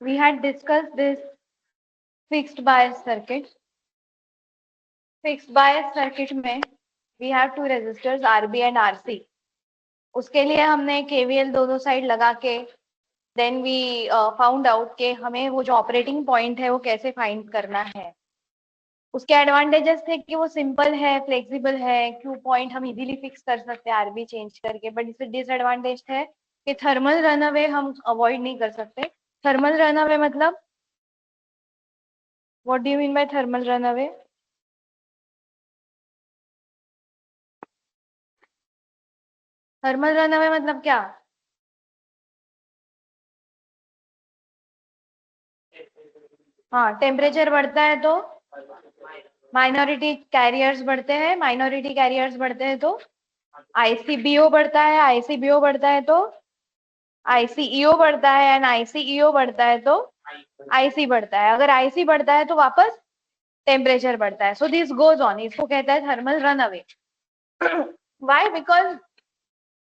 we had discussed this fixed bias circuit. Fixed bias circuit में we have two resistors RB and RC. उसके लिए हमने KVL दोनों side लगा के देन वी फाउंड आउट के हमें वो जो ऑपरेटिंग पॉइंट है वो कैसे फाइंड करना है. उसके एडवांटेजेस थे कि वो सिंपल है, फ्लेक्सिबल है, क्यू पॉइंट हम इजीली फिक्स कर सकते हैं आरबी चेंज करके. बट इससे डिसएडवांटेज है कि थर्मल रनअवे हम अवॉइड नहीं कर सकते. थर्मल रनअवे मतलब what do you mean by thermal runaway? Thermal runaway मतलब क्या? हाँ, टेम्परेचर बढ़ता है तो माइनॉरिटी कैरियर्स बढ़ते हैं, माइनॉरिटी कैरियर्स बढ़ते हैं तो आईसीबीओ बढ़ता है, आईसीबीओ बढ़ता है तो आईसीईओ बढ़ता है, एंड आईसीईओ बढ़ता है तो आईसी बढ़ता है. अगर आईसी बढ़ता है तो वापस टेम्परेचर बढ़ता है. So this goes on. इसको कहता है thermal runaway. Why? Because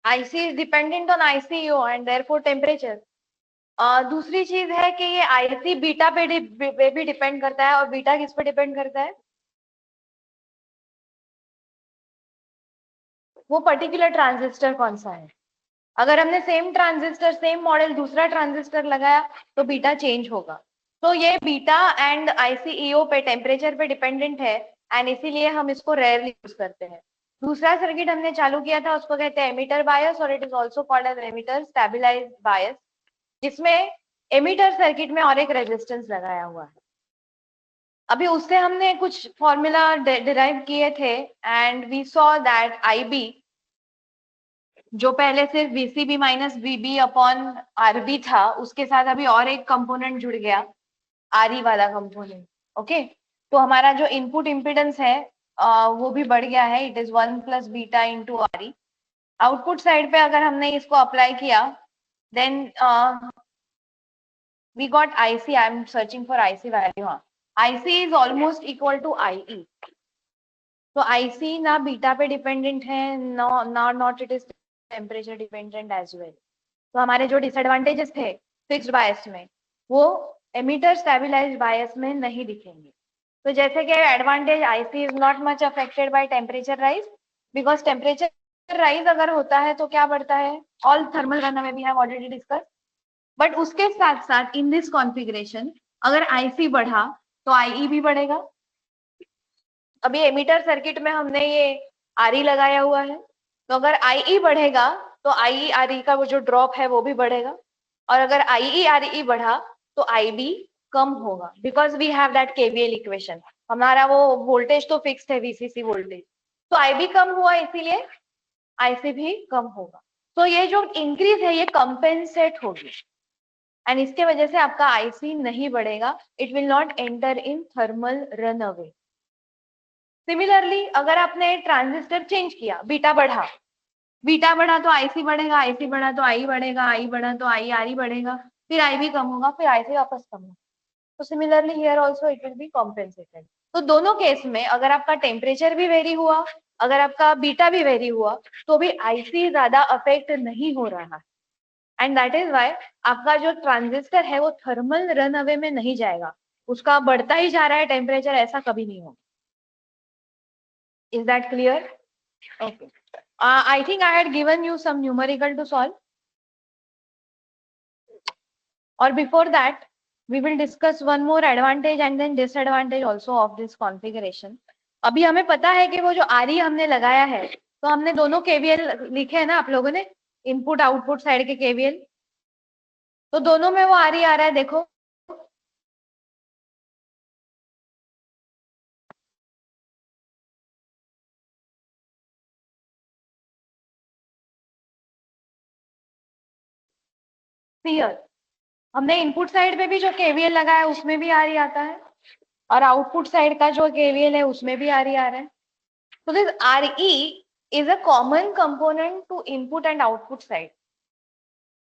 IC is dependent on ICEO and therefore temperature. दूसरी चीज है कि ये आईसी बीटा पे भी डिपेंड करता है. और बीटा किस पे डिपेंड करता है? वो पर्टिकुलर ट्रांजिस्टर कौन सा है. अगर हमने सेम ट्रांजिस्टर, सेम मॉडल, दूसरा ट्रांजिस्टर लगाया तो बीटा चेंज होगा. तो ये बीटा एंड आईसीईओ पे टेम्परेचर पे डिपेंडेंट है एंड इसीलिए हम इसको रेयरली यूज करते हैं. दूसरा सर्किट हमने चालू किया था उसको कहते हैं एमिटर बायस और it is also called as emitter stabilised bias, जिसमें एमिटर सर्किट में और एक रेजिस्टेंस लगाया हुआ है. अभी उससे हमने कुछ फॉर्मूला डिराइव किए थे and we saw that IB जो पहले सिर्फ VCB minus VB upon RB था उसके साथ अभी और एक कंपोनेंट जुड़ गया, RE वाला कंपोनेंट. ओके, तो हमारा जो इनपुट इम्पिडेंस है वो भी बढ़ गया है. It is 1 plus beta into RE. Output side पे अगर हमने इसको अप्लाई किया then we got IC. I am searching for IC value. हाँ, IC is almost equal to IE. तो IC ना बीटा पे डिपेंडेंट है, not it is temperature dependent as well. तो हमारे जो डिसएडवांटेजेस थे फिक्स्ड बायस में वो एमिटर स्टेबलाइज्ड बायस में नहीं दिखेंगे. तो जैसे कि advantage IC is not much affected by temperature rise, because temperature rise अगर होता है तो क्या बढ़ता है? All thermal runaway we have already discuss. But उसके साथ साथ इन दिस कॉन्फ़िगरेशन अगर आईसी बढ़ा तो आईई भी बढ़ेगा. अभी एमिटर सर्किट में हमने ये आरई लगाया हुआ है, तो अगर आईई बढ़ेगा तो आईई आरई का वो जो ड्रॉप है वो भी बढ़ेगा. और अगर आईई आरई बढ़ा तो आईबी कम होगा, because we have that KVL equation. हमारा वो वोल्टेज तो फिक्स्ड है, वीसीसी वोल्टेज. तो आईबी कम हुआ इसीलिए आईसी भी कम होगा. तो ये जो इंक्रीज है ये कंपेंसेट होगी एंड इसके वजह से आपका आईसी नहीं बढ़ेगा. It will not enter in thermal run away. Similarly अगर आपने ट्रांजिस्टर चेंज किया, बीटा बढ़ा तो आईसी बढ़ेगा, आईसी बढ़ा तो आई बढ़ेगा, आई बढ़ा तो आई आरई बढ़ेगा, फिर आई भी कम होगा, फिर आईसी वापस कम होगा. तो similarly here also it will B compensated. तो दोनों केस में अगर आपका टेम्परेचर भी वेरी हुआ, अगर आपका बीटा भी वेरी हुआ, तो भी आईसी ज्यादा अफेक्ट नहीं हो रहा है. एंड दैट इज वाई आपका जो ट्रांजिस्टर है वो थर्मल रन अवे में नहीं जाएगा. उसका बढ़ता ही जा रहा है टेम्परेचर, ऐसा कभी नहीं होगा. Is that clear? Okay. I think I had given you some numerical to solve. Or before that, we will discuss one more advantage and then disadvantage also of this configuration. अभी हमें पता है कि वो जो आरई हमने लगाया है, तो हमने दोनों केवीएल लिखे हैं ना आप लोगों ने, इनपुट आउटपुट साइड के केवीएल. तो दोनों में वो आरई आ रहा है, देखो. क्लियर? हमने इनपुट साइड पे भी जो केवीएल लगाया है उसमें भी आरई आता है और आउटपुट साइड का जो केवीएल है उसमें भी आरई आ रहा है. So this RE is a common component to input and output side.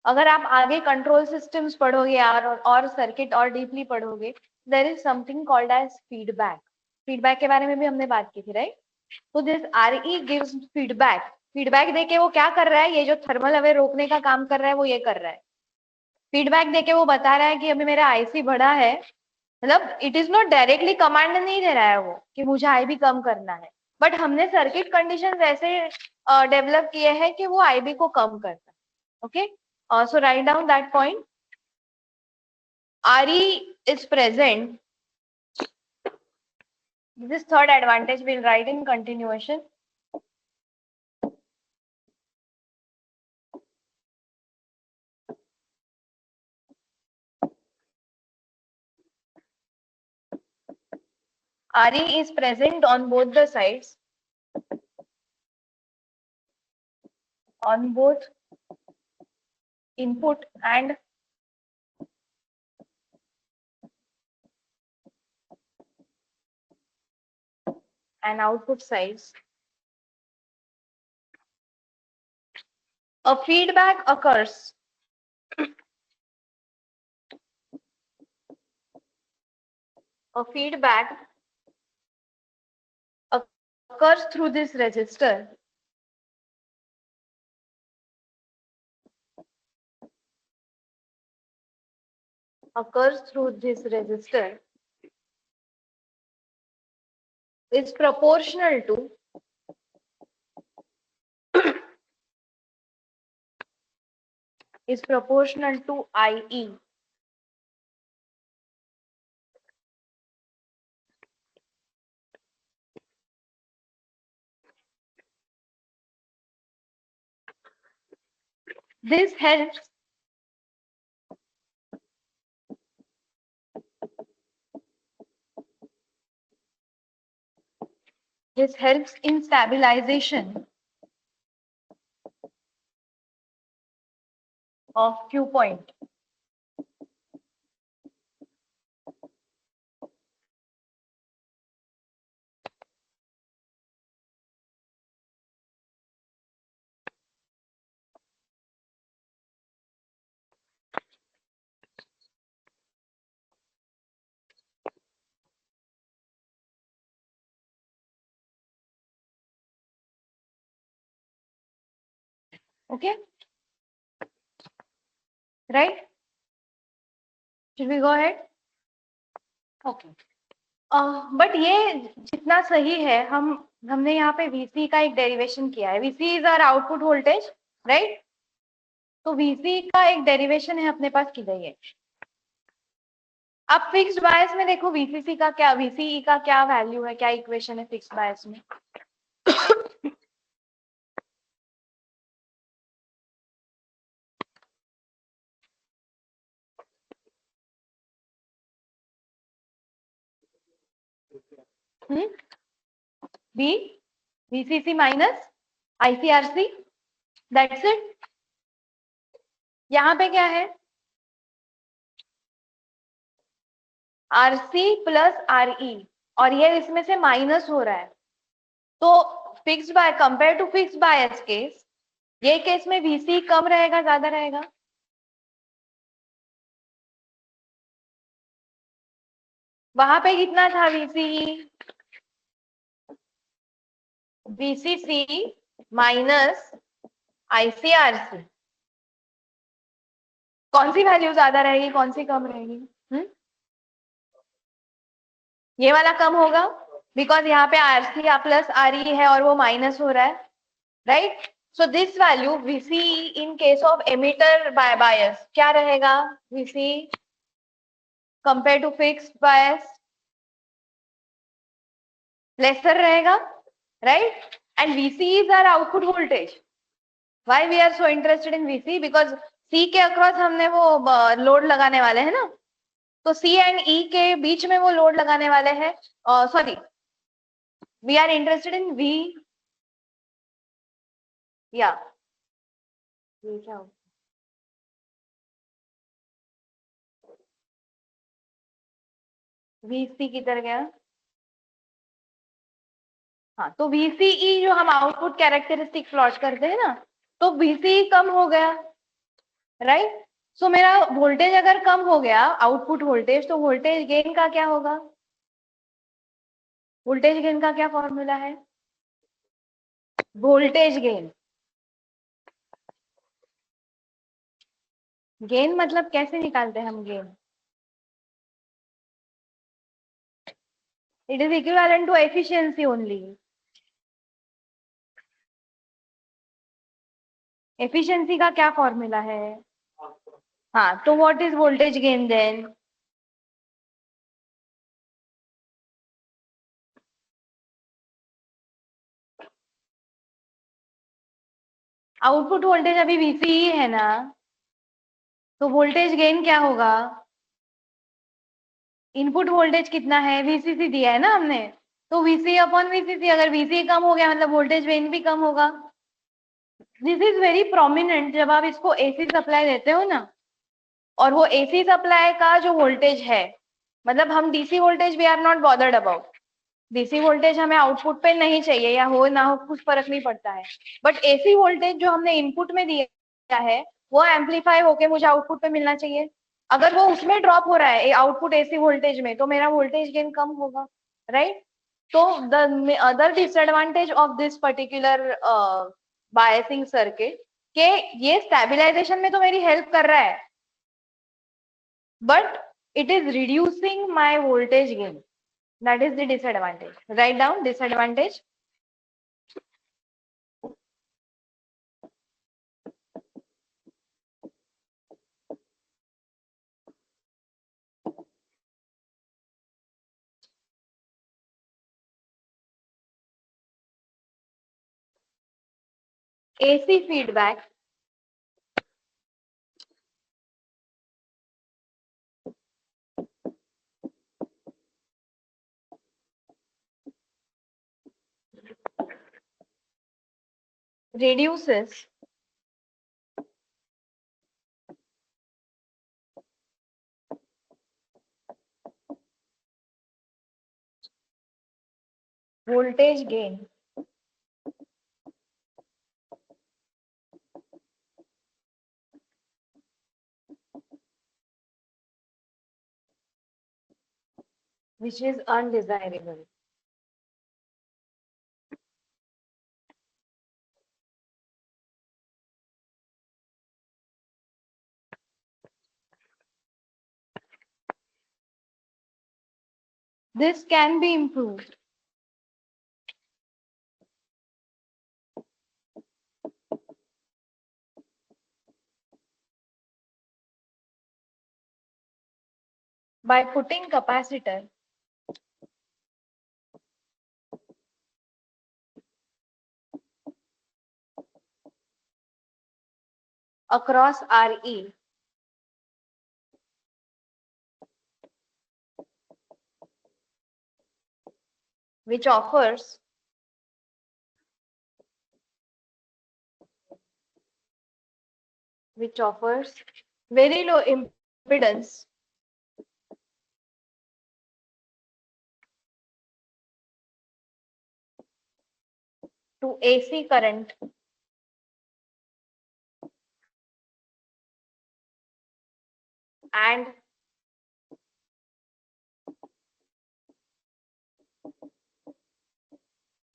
अगर आप आगे कंट्रोल सिस्टम्स पढ़ोगे और सर्किट और डीपली पढ़ोगे, there is something called as feedback. Feedback के बारे में भी हमने बात की थी, राइट? तो this RE gives feedback. Feedback देके वो क्या कर रहा है? ये जो थर्मल अवे रोकने का काम कर रहा है वो ये कर रहा है. फीडबैक देके वो बता रहा है कि अभी मेरा आईसी बढ़ा है, मतलब it is not directly command नहीं दे रहा है वो कि मुझे आईबी कम करना है, बट हमने सर्किट कंडीशंस ऐसे डेवलप किए हैं कि वो आईबी को कम करता है. Okay, so write down that point. RE is present. This third advantage we'll write in continuation. RE is present on both the sides, on both input and output sides. A feedback occurs. A feedback occurs through this resistor. Occurs through this resistor is proportional to IE. This helps in stabilization of Q point. Okay, right? Should we go ahead? Okay. But ये जितना सही है, हमने यहाँ पे VC का एक derivation किया है. VC is our output voltage, right? तो VC का एक डेरिवेशन है अपने पास, किधर है? अब फिक्स्ड बायस में देखो VCC का क्या, VCE का क्या वैल्यू है, क्या इक्वेशन है फिक्स्ड बायस में? VCC minus ICRC, that's it. यहाँ पे क्या है? RC प्लस RE, और ये इसमें से माइनस हो रहा है. तो fixed by compare to fixed bias case, ये केस में VC कम रहेगा ज्यादा रहेगा? वहां पे कितना था VCE? VCC minus ICRC. कौन सी वैल्यू ज्यादा रहेगी, कौन सी कम रहेगी? ये वाला कम होगा, बिकॉज यहाँ पे RC प्लस RE है और वो माइनस हो रहा है, right? So this value VC in case of emitter by bias क्या रहेगा? VC compare to fixed bias lesser रहेगा, right? And VC is our output voltage. Why we are so interested in VC? Because C के across हमने वो load लगाने वाले हैं ना, तो C एंड E के बीच में वो लोड लगाने वाले हैं. Sorry, we are interested in V. या ये क्या हो? VC किधर गया? हाँ, तो VCE जो हम आउटपुट कैरेक्टरिस्टिक प्लॉट करते हैं ना, तो VCE कम हो गया, राइट? सो मेरा वोल्टेज अगर कम हो गया, आउटपुट वोल्टेज, तो वोल्टेज गेन का क्या होगा? वोल्टेज गेन का क्या फॉर्मूला है? वोल्टेज गेन गेन मतलब कैसे निकालते हैं हम gain? It is equivalent to efficiency only. Efficiency का क्या फॉर्मूला है? हाँ, तो what is voltage gain then? Output voltage अभी वीसी ही है ना, तो वोल्टेज गेन क्या होगा? इनपुट वोल्टेज कितना है? वीसीसी दिया है ना हमने, तो वीसी अपॉन वीसीसी, अगर वीसी कम हो गया मतलब वोल्टेज गेन भी कम होगा। दिस इज वेरी प्रोमिनेंट जब आप इसको एसी सप्लाई देते हो ना, और वो एसी सप्लाई का जो वोल्टेज है, मतलब हम DC voltage we are not bothered about, DC voltage हमें आउटपुट पे नहीं चाहिए, या हो ना हो कुछ फर्क नहीं पड़ता है, बट एसी वोल्टेज जो हमने इनपुट में दिया है वो एम्पलीफाई होके मुझे आउटपुट पे मिलना चाहिए। अगर वो उसमें ड्रॉप हो रहा है आउटपुट एसी वोल्टेज में, तो मेरा वोल्टेज गेन कम होगा, राइट? तो the other disadvantage of this particular biasing circuit के ये स्टेबलाइजेशन में तो मेरी हेल्प कर रहा है, but it is reducing my voltage gain. That is the disadvantage. Write down disadvantage. AC feedback reduces voltage gain which is undesirable. This can be improved by putting capacitor across RE, which offers very low impedance to AC current and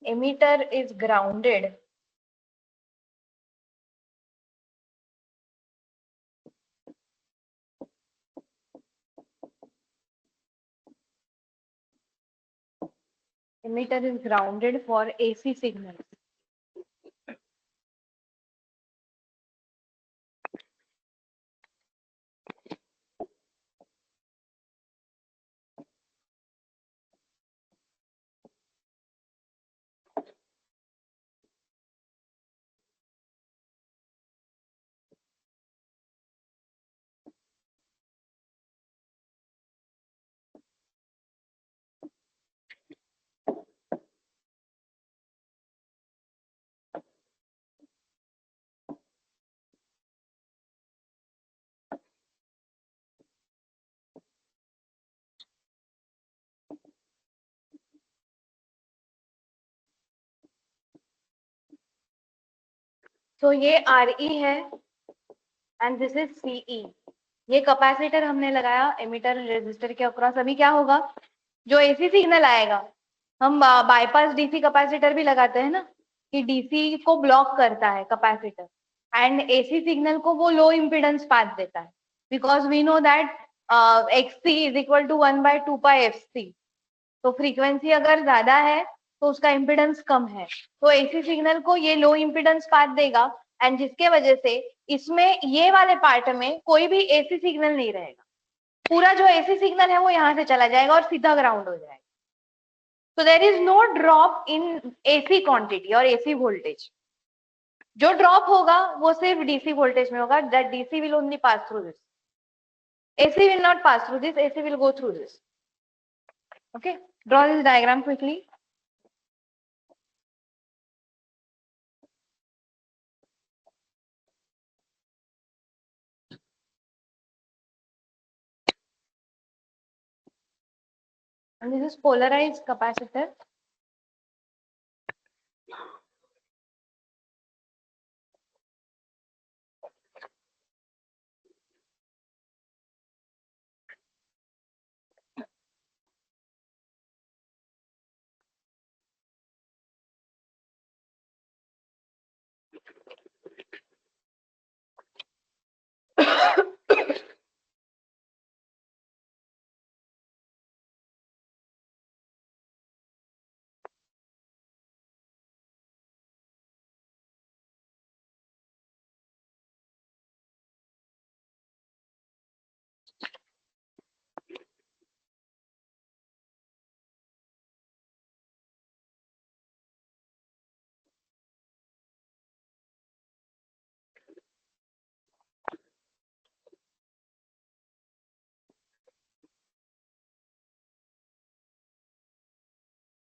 emitter is grounded for AC signals. तो ये RE है and this is CE। ये capacitor हमने लगाया emitter resistor के across. अभी क्या होगा, जो एसी सिग्नल आएगा, हम बाईपास डीसी कैपेसिटर भी लगाते हैं ना, कि डीसी को ब्लॉक करता है कैपेसिटर, एंड एसी सिग्नल को वो लो इम्पिडेंस पाथ देता है, because we know that XC is equal to 1/2πfc। तो फ्रीक्वेंसी अगर ज्यादा है तो उसका इम्पिडेंस कम है, तो एसी सिग्नल को ये लो इम्पिडेंस पाथ देगा, एंड जिसके वजह से इसमें ये वाले पार्ट में कोई भी एसी सिग्नल नहीं रहेगा, पूरा जो एसी सिग्नल है वो यहाँ से चला जाएगा और सीधा ग्राउंड हो जाएगा। So there is no drop in AC quantity और AC voltage. जो ड्रॉप होगा वो सिर्फ डीसी वोल्टेज में होगा, that DC will only pass through this. AC will not pass through this, AC will go through this. Okay, draw this diagram quickly. And this is polarized capacitor.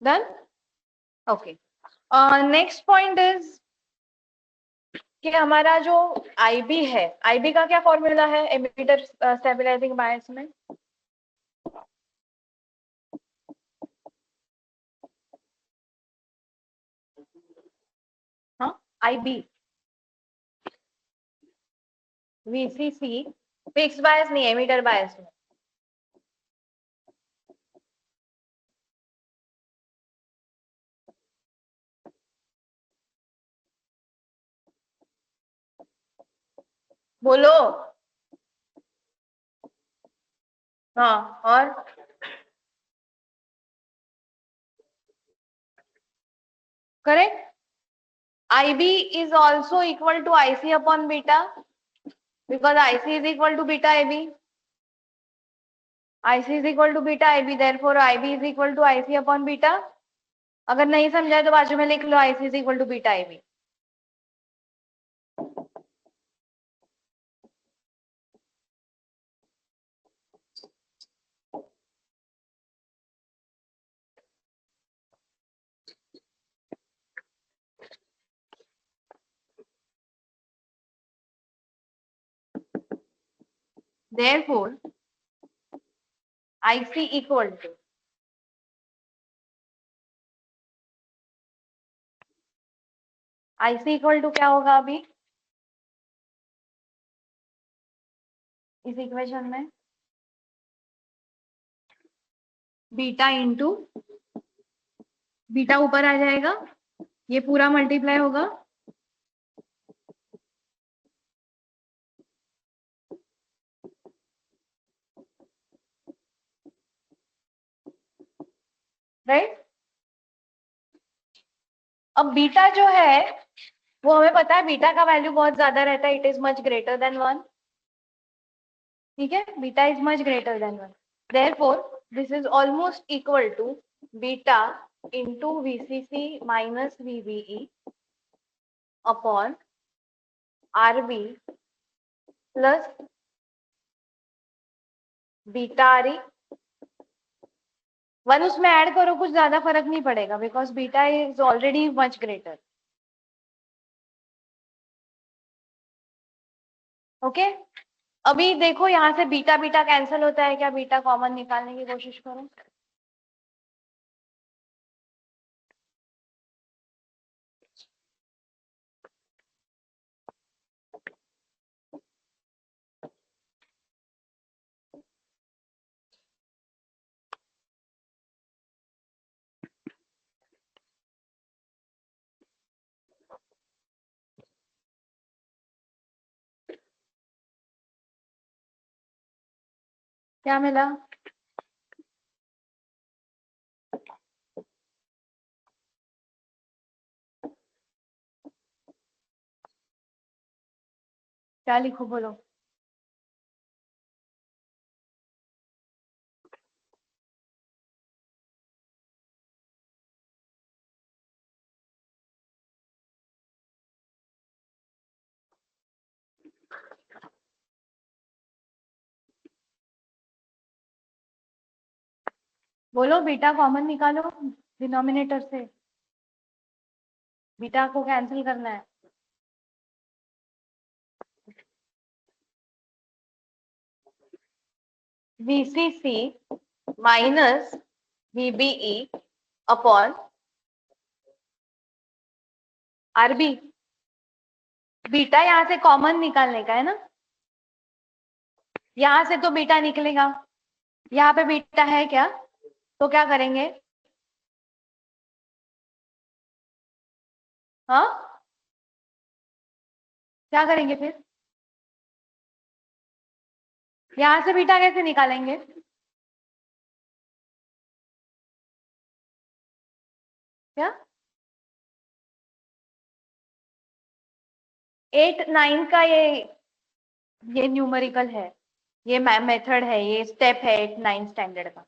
Done? Okay. Next point is कि हमारा जो IB है, IB का क्या formula है emitter stabilising बायस में? हाँ, IB VCC fix बायस नहीं, एमिटर बायस में। बोलो। हाँ, और correct. IB is also equal to IC upon beta because IC is equal to beta AB. IC is equal to beta AB, therefore IB is equal to IC upon beta. अगर नहीं समझाए तो बाजू में लिख लो IC is equal to beta AB. Therefore IC equal to IC equal to क्या होगा अभी इस इक्वेशन में? बीटा इंटू बीटा ऊपर आ जाएगा, ये पूरा मल्टीप्लाई होगा, राइट? अब बीटा जो है वो हमें पता है बीटा का वैल्यू बहुत ज्यादा रहता है, it is much greater than 1. ठीक है, beta is much greater than 1, therefore this is almost equal to beta into VCC minus VBE upon RB plus beta RE. 1 उसमें ऐड करो कुछ ज्यादा फर्क नहीं पड़ेगा because beta is already much greater. Okay, अभी देखो यहाँ से बीटा बीटा कैंसिल होता है क्या? बीटा कॉमन निकालने की कोशिश करो. क्या मिला? क्या लिखो बोलो? बोलो, बीटा कॉमन निकालो डिनोमिनेटर से, बीटा को कैंसिल करना है। VCC minus VBE upon RB। Beta यहाँ से कॉमन निकालने का है ना, यहाँ से तो बीटा निकलेगा, यहाँ पे बीटा है क्या? तो क्या करेंगे? हाँ, क्या करेंगे फिर? यहाँ से बीटा कैसे निकालेंगे? क्या 8 9 का ये न्यूमेरिकल है, ये मेथड है, ये स्टेप है 8 9 स्टैंडर्ड का।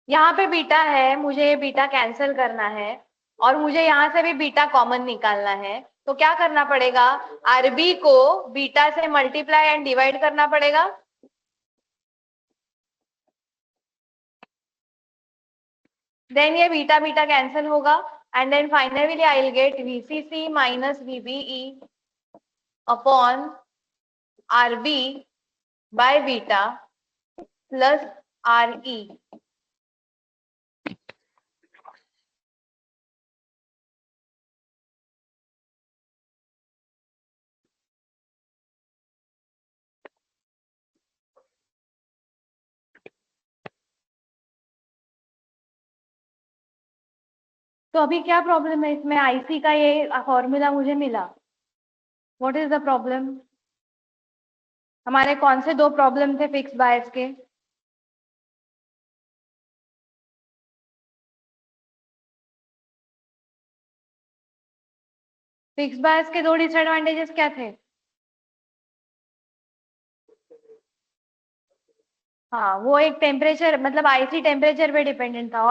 यहाँ पे बीटा है, मुझे ये बीटा कैंसिल करना है और मुझे यहाँ से भी बीटा कॉमन निकालना है, तो क्या करना पड़ेगा? आरबी को बीटा से मल्टीप्लाई एंड डिवाइड करना पड़ेगा। देन ये बीटा बीटा कैंसिल होगा and then finally I will get VCC minus VBE upon RB by beta plus RE। तो अभी क्या प्रॉब्लम है इसमें? आईसी का ये फॉर्मूला मुझे मिला, व्हाट इज द प्रॉब्लम? हमारे कौन से दो प्रॉब्लम थे फिक्स बायस के? फिक्स बायस के दो डिसएडवांटेजेस क्या थे? हाँ, वो एक टेम्परेचर, मतलब आईसी टेम्परेचर पे डिपेंडेंट था,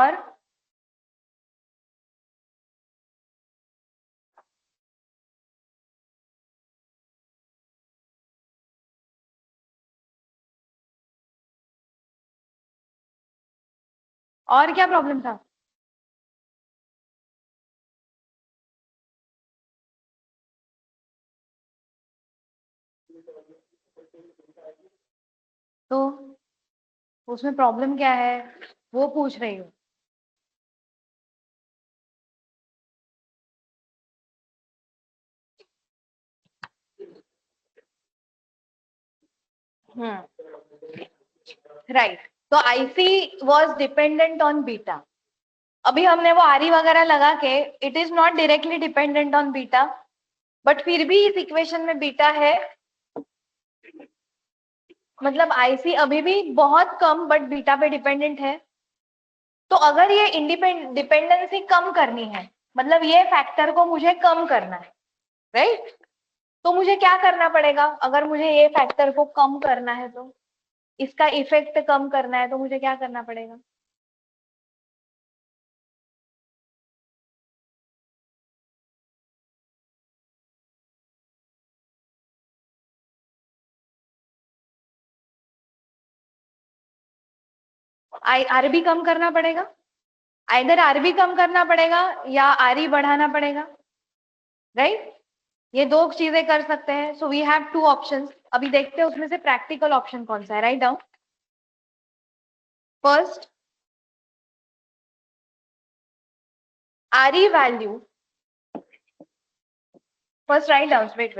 और क्या प्रॉब्लम था? तो उसमें प्रॉब्लम क्या है वो पूछ रही हूँ। राइट, तो IC was dependent on beta. अभी हमने वो आरी वगैरह लगा के, it is not directly dependent on beta, but फिर भी इस इक्वेशन में बीटा है, मतलब आईसी अभी भी बहुत कम बट बीटा पे डिपेंडेंट है। तो अगर ये डिपेंडेंसी कम करनी है, मतलब ये फैक्टर को मुझे कम करना है, राइट? तो मुझे क्या करना पड़ेगा? अगर मुझे ये फैक्टर को कम करना है, तो इसका इफेक्ट कम करना है, तो मुझे क्या करना पड़ेगा? आरबी कम करना पड़ेगा, आइदर आरबी कम करना पड़ेगा या आरई बढ़ाना पड़ेगा, राइट? ये दो चीजें कर सकते हैं। So we have two options. अभी देखते हैं उसमें से प्रैक्टिकल ऑप्शन कौन सा है। Write down first, R E value, first write down, wait,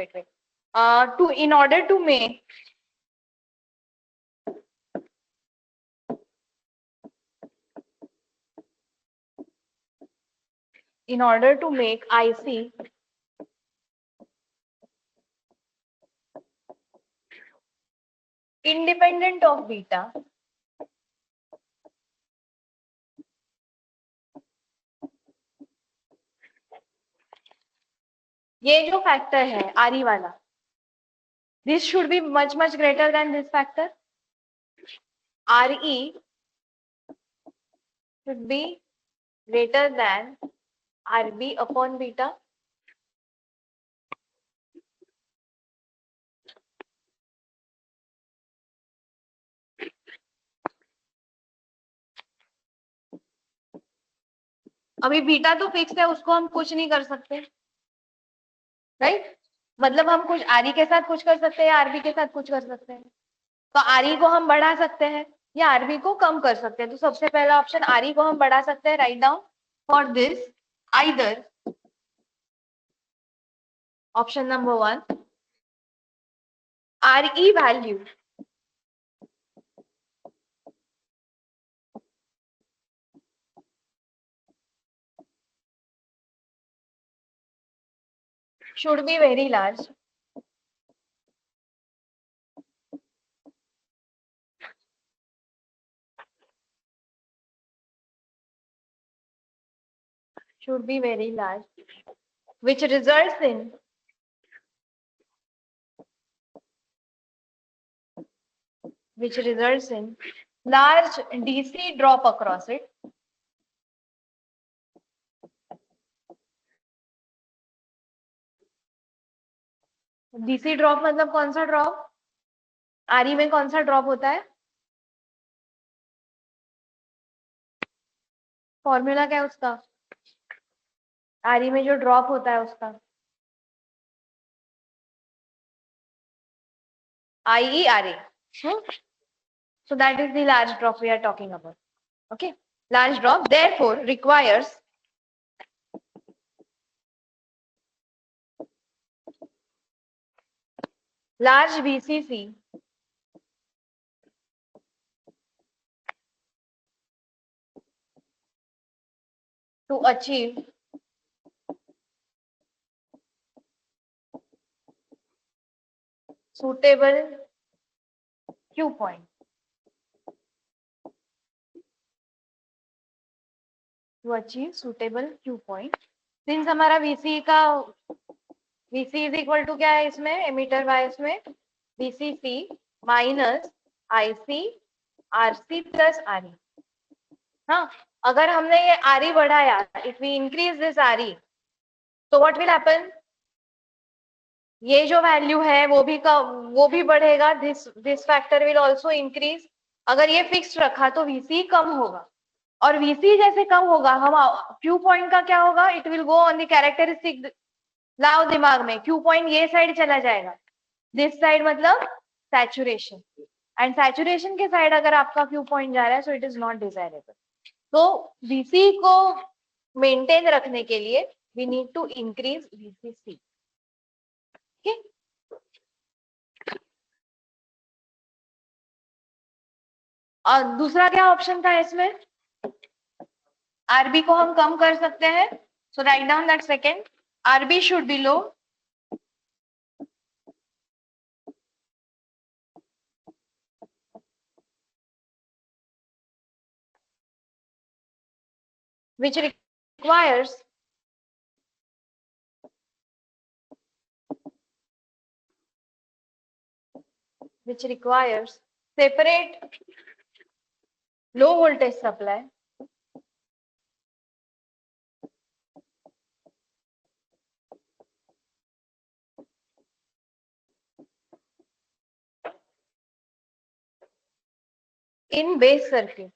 to in order to make IC independent of beta, ये जो फैक्टर है RE वाला, this should be much greater than this factor. RE should be greater than RB upon beta. अभी beta तो fix है, उसको हम कुछ नहीं कर सकते, राइट? मतलब हम कुछ आरई के साथ कुछ कर सकते हैं, आरबी के साथ कुछ कर सकते हैं। तो आरई को हम बढ़ा सकते हैं या आरबी को कम कर सकते हैं। तो सबसे पहला ऑप्शन आरई को हम बढ़ा सकते हैं। Write down for this either option number 1, RE value should be very large. Should be very large, which results in large DC drop across it. DC drop मतलब कौन सा ड्रॉप? आरई में कौन सा ड्रॉप होता है? फॉर्मूला क्या है उसका? आरई में जो ड्रॉप होता है उसका IERA. So that is the large drop we are talking about. Okay, large drop therefore requires large VCC to achieve suitable Q point. To achieve suitable Q point. Since हमारा VC का VC is equal to क्या है इसमें, ammeter बायस में VCC minus IC RC plus RE. हाँ, अगर हमने ये RE बढ़ाया, if we increase this RE, तो what will happen? ये जो वैल्यू है वो भी बढ़ेगा. This factor will also increase. अगर ये फिक्स रखा तो VC कम होगा, और VC जैसे कम होगा हम Q पॉइंट का क्या होगा? It will go on the characteristic. लाओ दिमाग में, Q पॉइंट ये साइड चला जाएगा, दिस साइड मतलब सैचुरेशन, एंड सैचुरेशन के साइड अगर आपका Q पॉइंट जा रहा है, so it is not desirable. तो VC को मेंटेन रखने के लिए we need to increase VCC. okay? और दूसरा क्या ऑप्शन था इसमें? आरबी को हम कम कर सकते हैं. So write down that second, RB should be low, which requires separate low voltage supply in base circuit.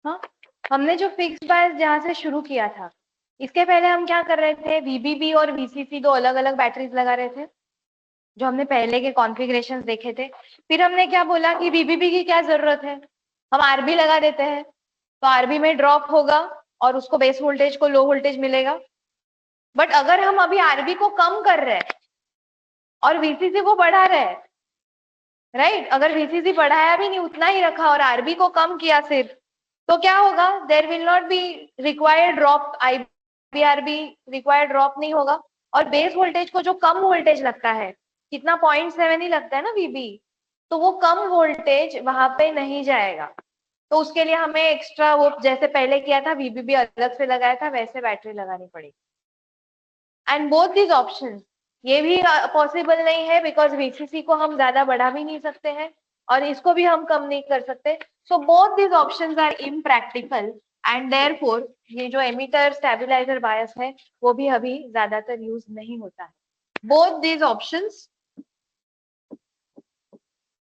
हाँ, हमने जो फिक्स्ड बायस जहां से शुरू किया था, इसके पहले हम क्या कर रहे थे? VBB और VCC दो अलग अलग बैटरीज लगा रहे थे, जो हमने पहले के कॉन्फ़िगरेशंस देखे थे. फिर हमने क्या बोला कि VBB की क्या जरूरत है, हम RB लगा देते हैं, तो RB में ड्रॉप होगा और उसको बेस वोल्टेज को लो वोल्टेज मिलेगा. बट अगर हम अभी RB को कम कर रहे हैं और VCC को बढ़ा रहे हैं, राइट? अगर VCC बढ़ाया भी नहीं, उतना ही रखा और RB को कम किया सिर्फ, तो क्या होगा, there will not be required drop, IBRB required drop नहीं होगा। और बेस वोल्टेज को जो कम वोल्टेज लगता है, कितना 0.7 ही लगता है ना वीबी, तो वो कम वोल्टेज वहां पे नहीं जाएगा। तो उसके लिए हमें एक्स्ट्रा, वो जैसे पहले किया था वीबीबी अलग से लगाया था, वैसे बैटरी लगानी पड़ेगी। एंड बोथ दीज ऑप्शन, ये भी पॉसिबल नहीं है बिकॉज वीसीसी को हम ज्यादा बढ़ा भी नहीं सकते हैं और इसको भी हम कम नहीं कर सकते। So both these options are impractical and therefore ये जो एमिटर स्टेबलाइजर बायस है वो भी अभी ज्यादातर यूज नहीं होता है। Both these options,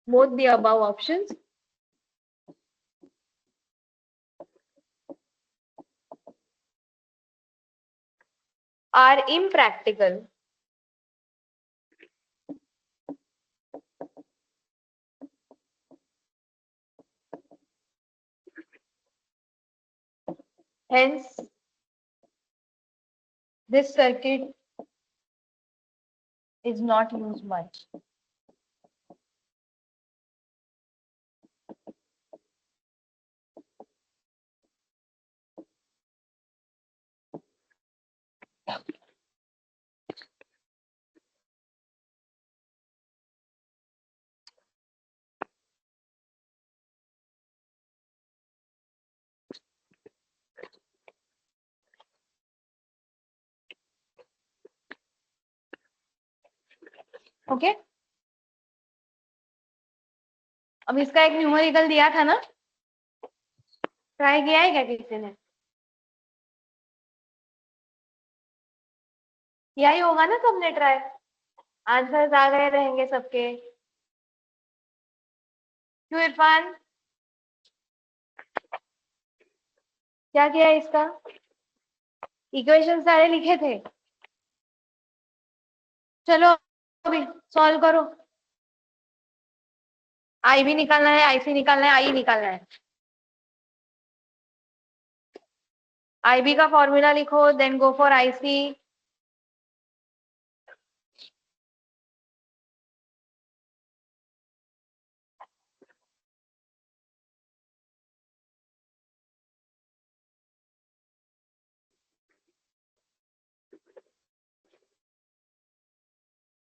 both the above options are impractical hence this circuit is not used much. Okay okay? अब इसका एक न्यूमेरिकल दिया था ना, ट्राई किया है क्या किसी ने? किया ही होगा ना सबने ट्राई, आंसर्स आ गए रहेंगे सबके। क्यों इरफान, क्या किया है इसका? इक्वेशन सारे लिखे थे, चलो अभी सॉल्व करो। आई भी निकालना है, आईसी निकालना है, आई निकालना है। आईबी का फॉर्मूला लिखो, then go for IC.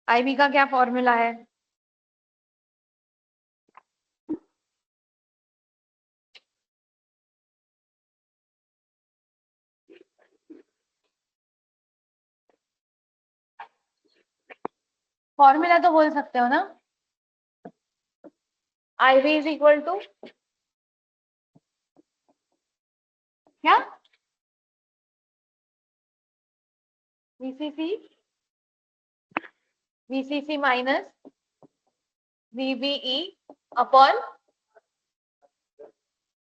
IB का क्या फॉर्मूला है? फॉर्मूला तो बोल सकते हो ना, आईबी इज इक्वल टू क्या, VCC, VCC minus VBE upon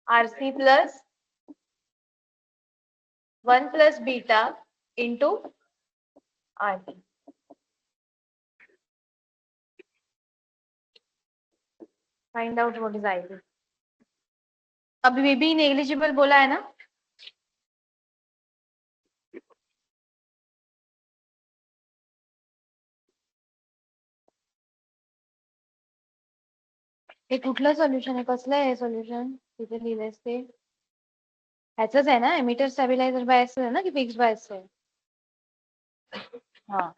RC plus 1 plus beta into RT. Find out what is IB. अब वीबी नेग्लिजिबल बोला है ना, हे कुठलं सोल्युशन आहे, कसलं आहे सोल्युशन, तिथे लिहिलंयस ते ह्याचंच आहे ना, एमिटर स्टॅबिलायझर बायस आहे ना की फिक्स बायस आहे? हा,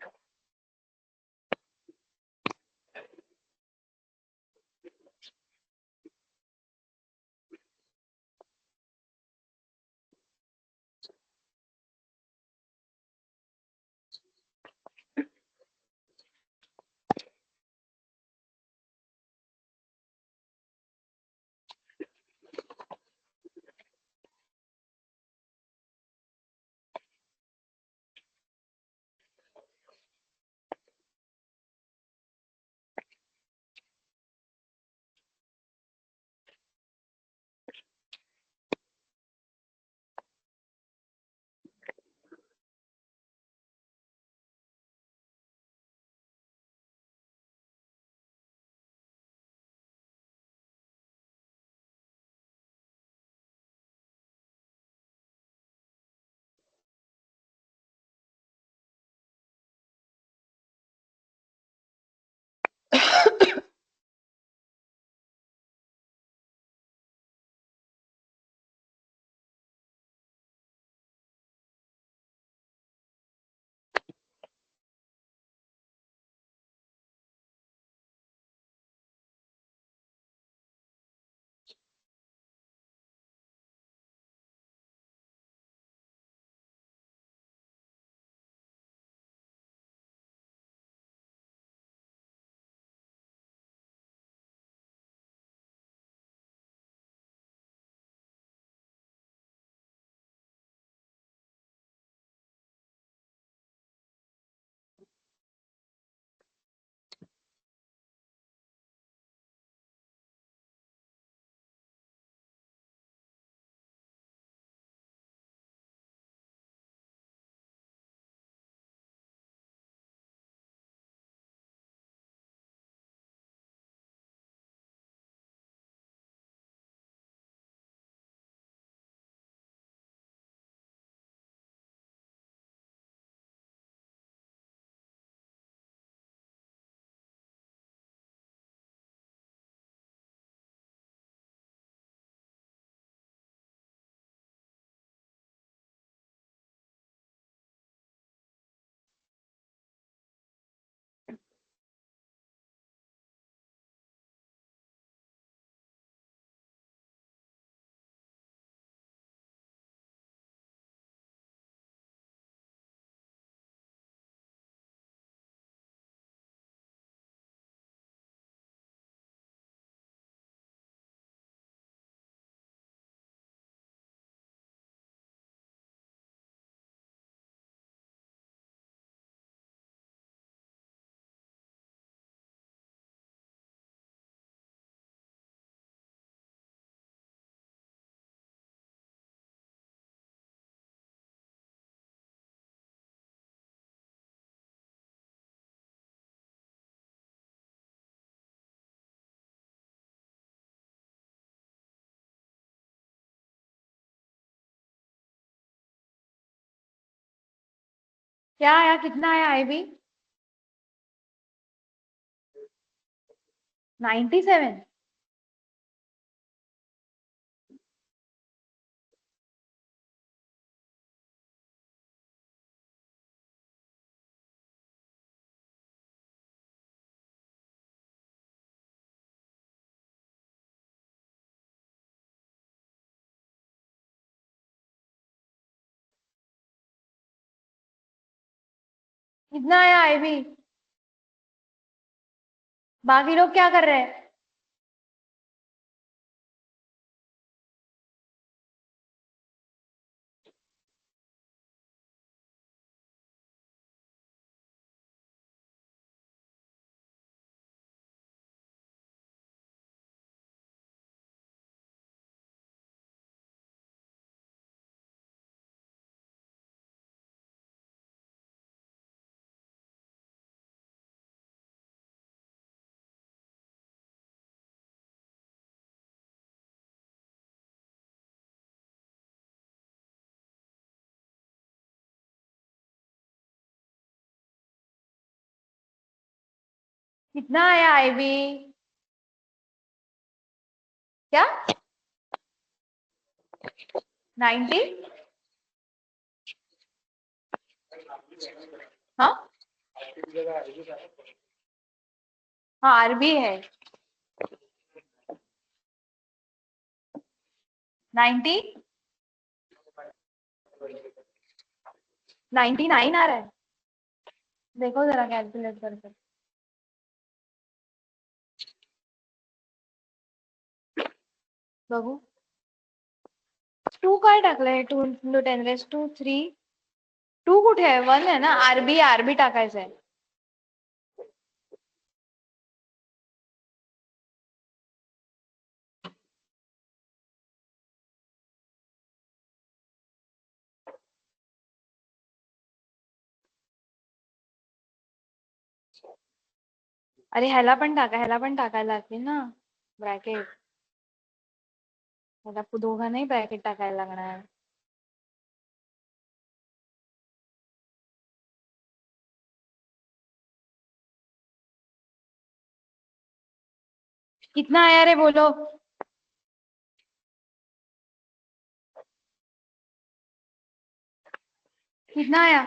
क्या आया, कितना आया आईबी? 97। कितना आया आईबी? बाकी लोग क्या कर रहे हैं? कितना आया आईबी? क्या? 90? हाँ हाँ, आरबी है। 90? 99 आ रहा है। देखो जरा कैलकुलेट करके। बघू, 2 काय टाकलंय? 2 into 10 raised to 3. 2 कुठे आहे? 1 आहे ना. आरबी आरबी टाकायचं आहे. अरे ह्याला पण टाकायला लागतील ना ब्रॅकेट. ह्याला दोघा नाही ब्रॅकेट टाकायला लागणार. कितना आया रे बोलो? कितना आया?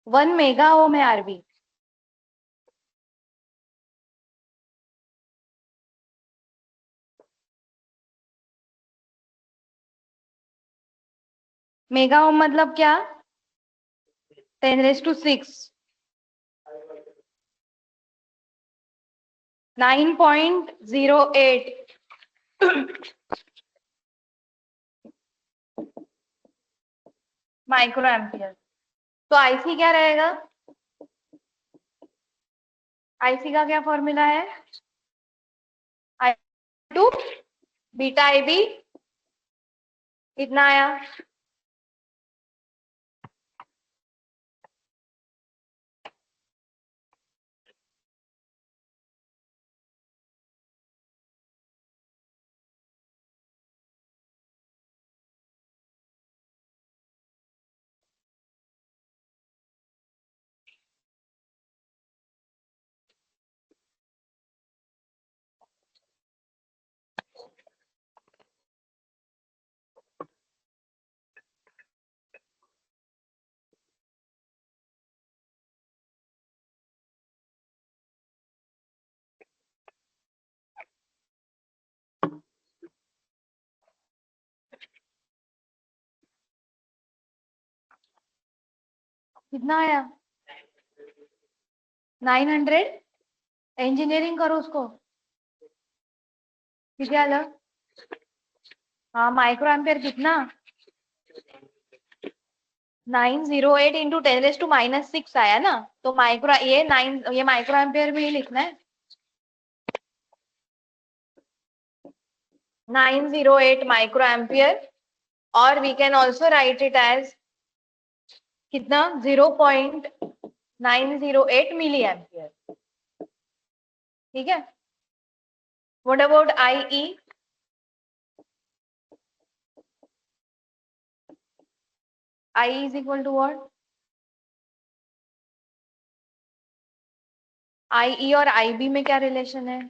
वन मेगा ओम है आरबी. मेगा ओम मतलब क्या? 10⁻⁶. 9.08 माइक्रो एम्पियर. तो आईसी क्या रहेगा? आईसी का क्या फॉर्मूला है? आई टू बीटा आईबी. कितना आया? कितना आया? 900. इंजीनियरिंग करो उसको. किती आलं? हाँ माइक्रो एम्पियर कितना? 908 इंटू 10⁻⁻6 आया ना. तो माइक्रो ये माइक्रो एम्पियर में ही लिखना है. 908 माइक्रो एम्पियर. और we can also write it as कितना? 0.908 मिली एम्पियर. ठीक है. What about IE? IE is equal to what? IE और IB में क्या रिलेशन है?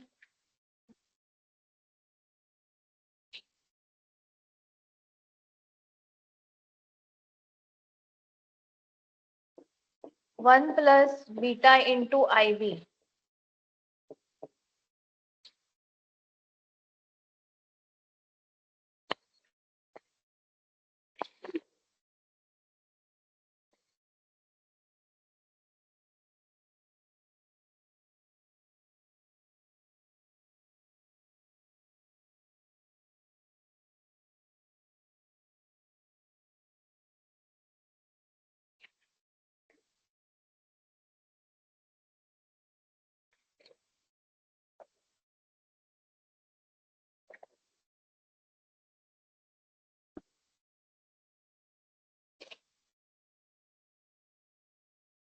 One plus beta into IB.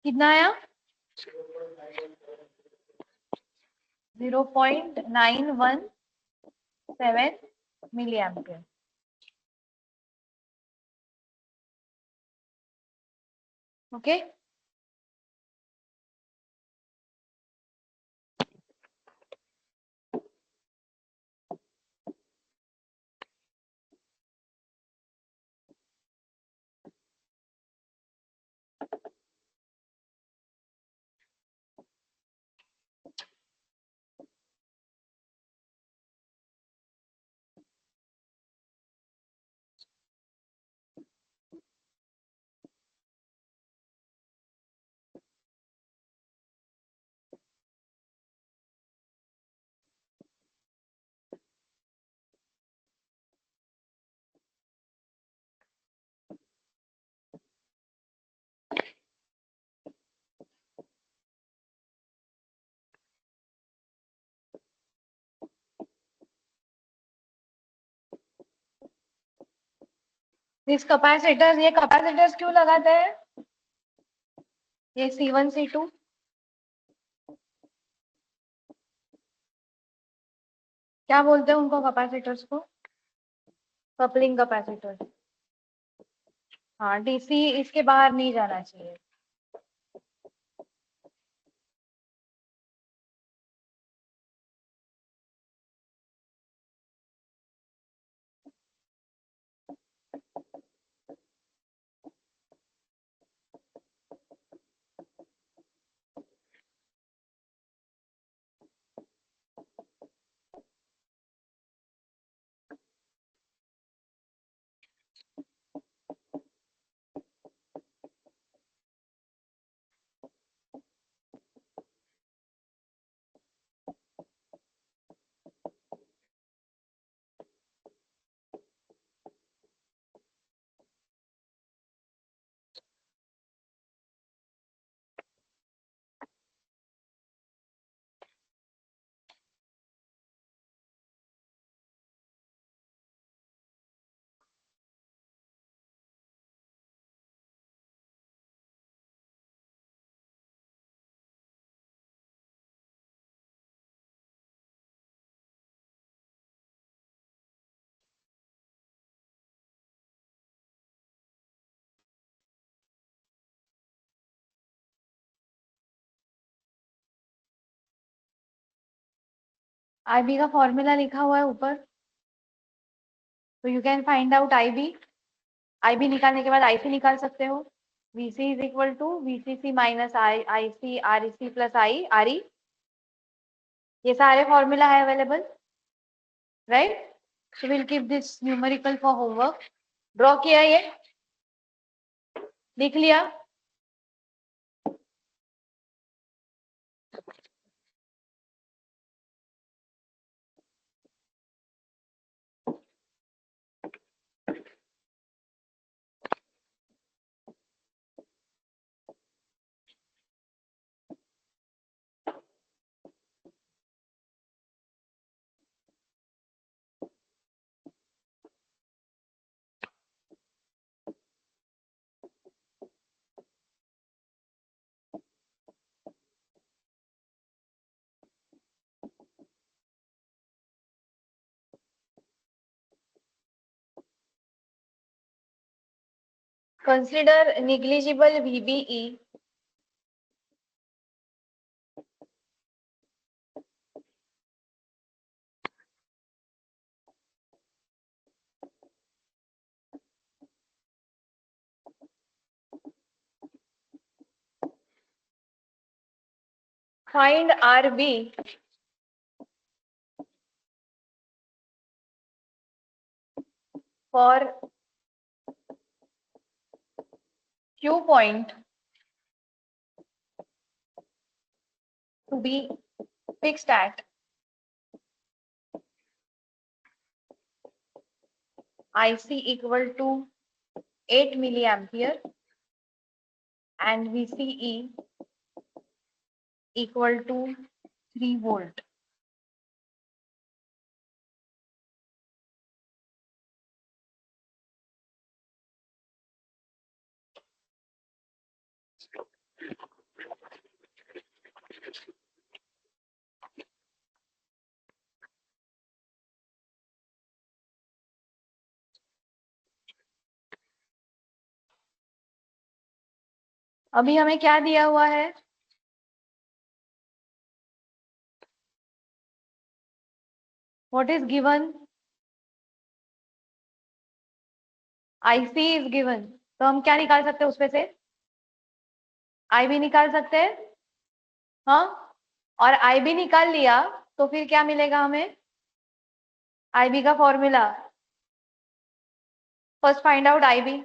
कितना आया? 0.917 milli ampere. Okay. This capacitors, ये कैपेसिटर्स क्यों लगाते हैं? ये C1 C2 क्या बोलते हैं उनको, कैपेसिटर्स को? Coupling capacitor. हाँ, डीसी इसके बाहर नहीं जाना चाहिए. IB का फॉर्मूला लिखा हुआ है ऊपर, तो you can find out IB. IB निकालने के बाद IC निकाल सकते हो. VC is equal to VCC minus IC REC plus I RE. ये सारे फॉर्मूला है available, right? So will keep this numerical for homework. Draw किया, ये लिख लिया. Consider negligible VBE find RB for Q point to be fixed at IC equal to 8 milliampere and VCE equal to 3 volt. अभी हमें क्या दिया हुआ है? What is given? IC is given. तो हम क्या निकाल सकते हैं उसमें से? IB निकाल सकते हैं, हाँ, और IB निकाल लिया तो फिर क्या मिलेगा हमें? IB का formula, first find out IB.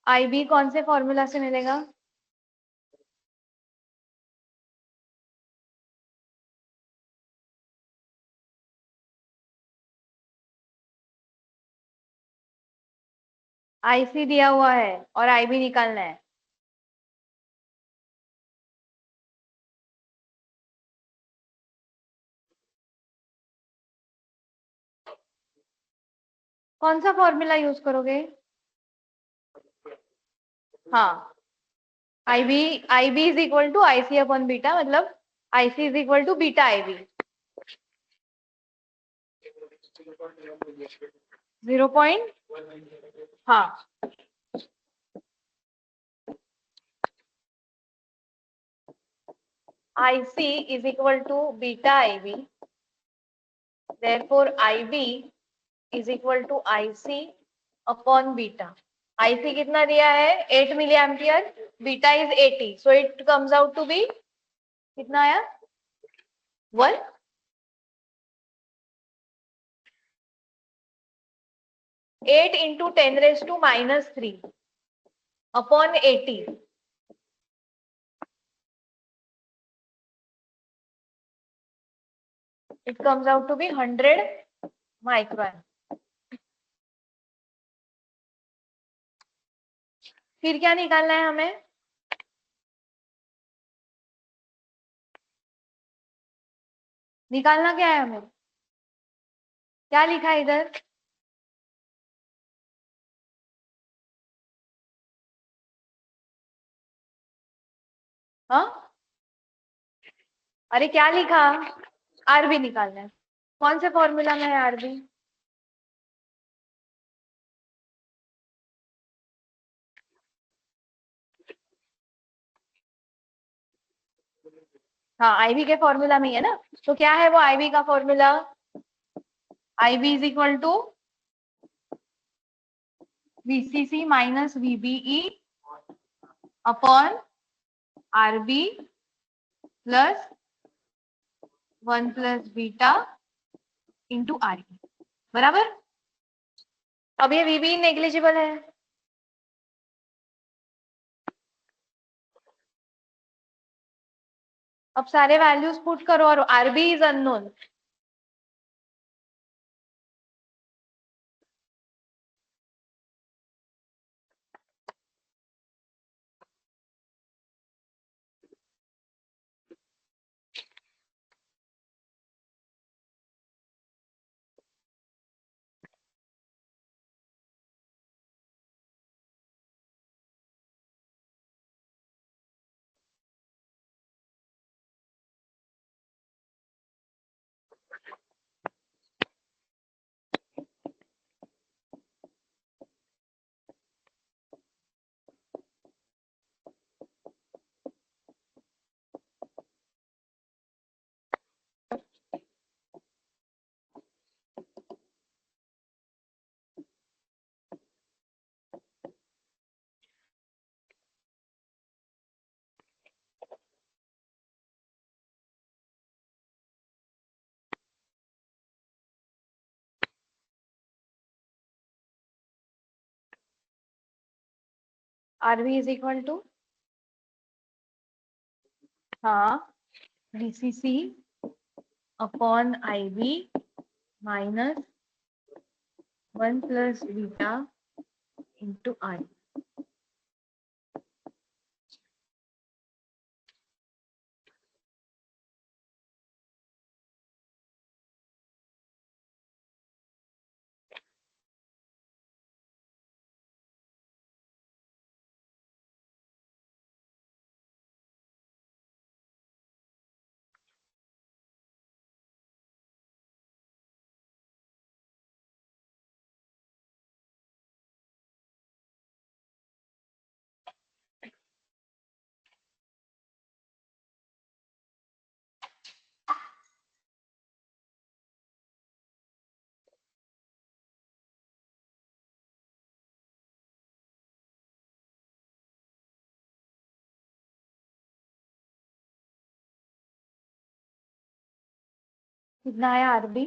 IB कौन से फॉर्मूला से मिलेगा? IC दिया हुआ है और IB निकालना है. कौन सा फॉर्मूला यूज करोगे? हाँ, IB is equal to IC upon beta, मतलब IC is equal to beta IB. 0. हाँ, IC is equal to beta IB. Therefore, IB is equal to IC upon beta. IC कितना दिया है? 8 milli ampere. Beta is 80. So it comes out to be कितना आया? 1. 8 into 10 raised to minus 3 upon 80. It comes out to be 100 microamp. फिर क्या निकालना है हमें? निकालना क्या है हमें? क्या लिखा है इधर? हाँ, अरे क्या लिखा? आरबी निकालना है. कौन से फॉर्मूला में है आरबी? हाँ, आईबी के फॉर्मूला में ही है ना. तो क्या है वो आईबी का formula? IB is equal to VCC minus VBE upon RB plus 1 plus beta into RE बराबर। अब ये VBE नेग्लिजिबल है, अब सारे वैल्यूज पुट करो और RB is unknown. RB is equal to हाँ VCC अपॉन IB minus 1 plus beta into RE। कितना है RB?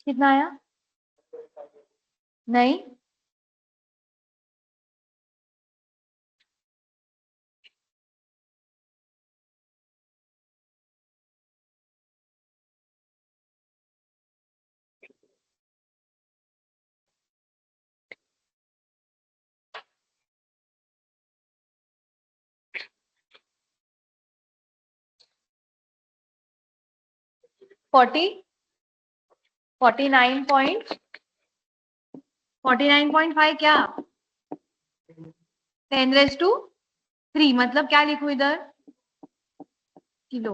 कितना आया? नहीं, फोर्टी 49.5 क्या 10⁻³ मतलब क्या लिखूं इधर? Kilo.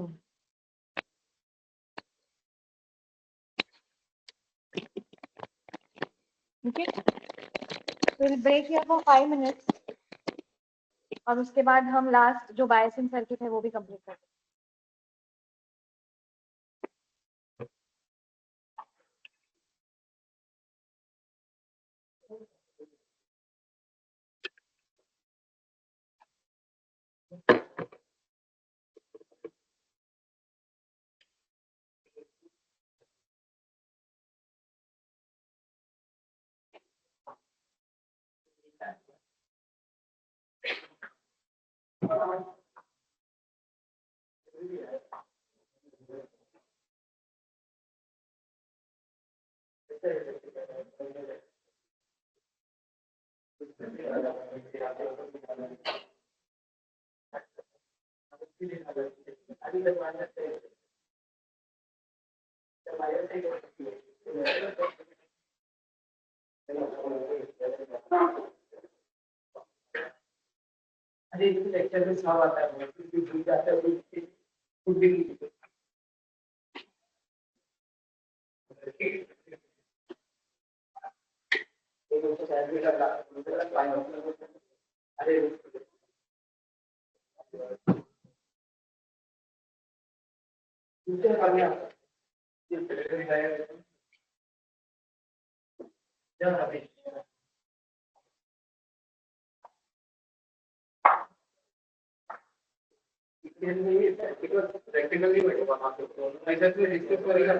Okay, will break here for 5 minutes और उसके बाद हम लास्ट जो बायसिंग सर्किट है वो भी कंप्लीट करेंगे। अरे इस लेक्चर में सब आता है कुछ जाता है कुछ भी अरे दूसरे बढ़िया प्रैक्टिकली ऐसा तो डिस्कस करेगा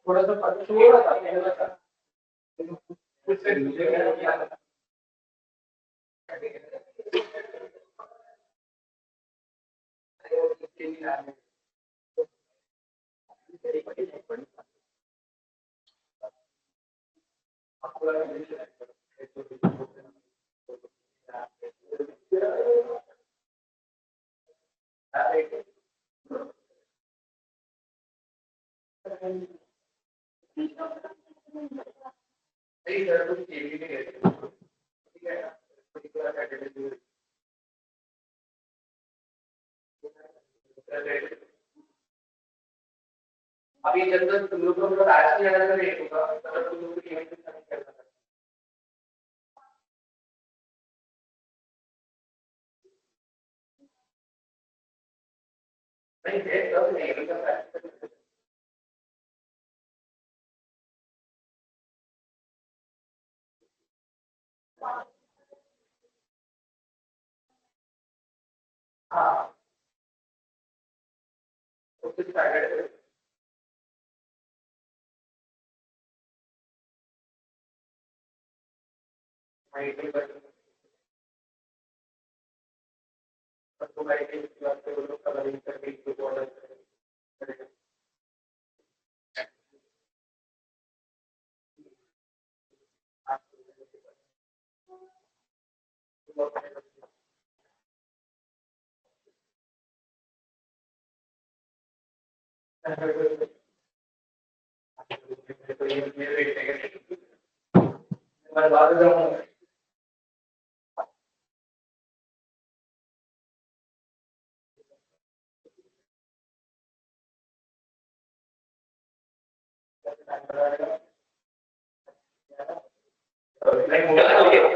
थोड़ा सा अभी जब तक तुम लोग को आज की अगर नहीं होगा तब तुम लोग की नहीं है तब नहीं होगा हाँ तो कुछ टारगेट माइंड पर तो माइंड के बाद से वो लोग कलरिंग करके जो बॉर्डर करेंगे तो ये मेरे मैं बाद जाऊंगा नहीं ओके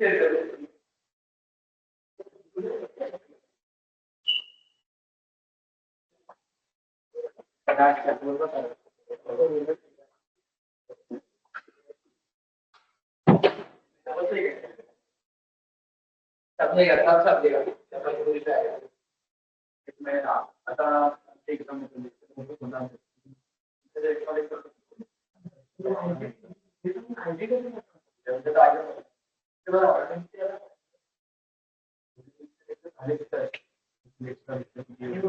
सब जगह सब जगह इसमें आता एकदम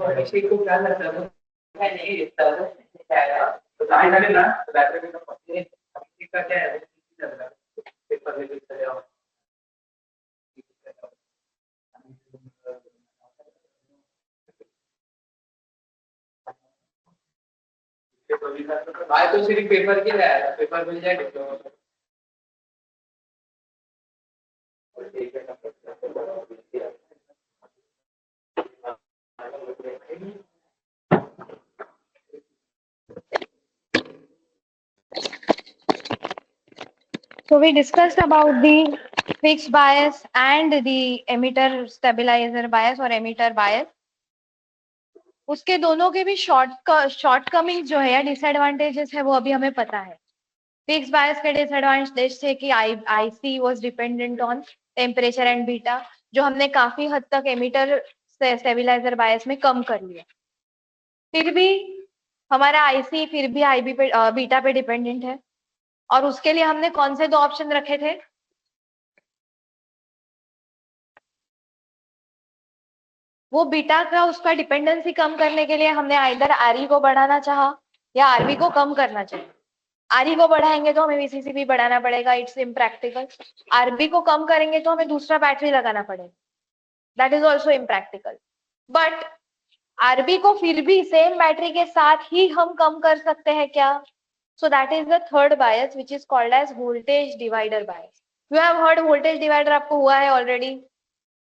अभिषेक को क्या लगता है मैं नहीं देखता तो लाइन डाले ना बैटरी में अभिषेक का क्या है पेपर में चले आओ भाई तो सिर्फ पेपर की है पेपर मिल जाए diploma So we discussed about the fixed bias and the emitter stabilizer bias or emitter bias. उसके दोनों के भी शॉर्टकमिंग जो है या डिसएडवांटेजेस है वो अभी हमें पता है. फिक्स बायस के डिसएडवांटेज थे कि IC was dependent on temperature and beta, जो हमने काफी हद तक एमिटर स्टेबलाइजर बायस में कम कर लिया. फिर भी हमारा आईसी फिर भी आईबी पे बीटा पे डिपेंडेंट है, और उसके लिए हमने कौन से दो ऑप्शन रखे थे? वो बीटा का उसका डिपेंडेंसी कम करने के लिए हमने आइदर आरई को बढ़ाना चाहा या आरबी को कम करना चाहिए. आरई को बढ़ाएंगे तो हमें वीसीसी भी बढ़ाना पड़ेगा, इट्स इम्प्रैक्टिकल. आरबी को कम करेंगे तो हमें दूसरा बैटरी लगाना पड़ेगा, that is also impractical. But RB को फिर भी सेम बैटरी के साथ ही हम कम कर सकते हैं क्या? So that is the third bias which is called as voltage divider bias. You have heard voltage divider, आपको हुआ है ऑलरेडी.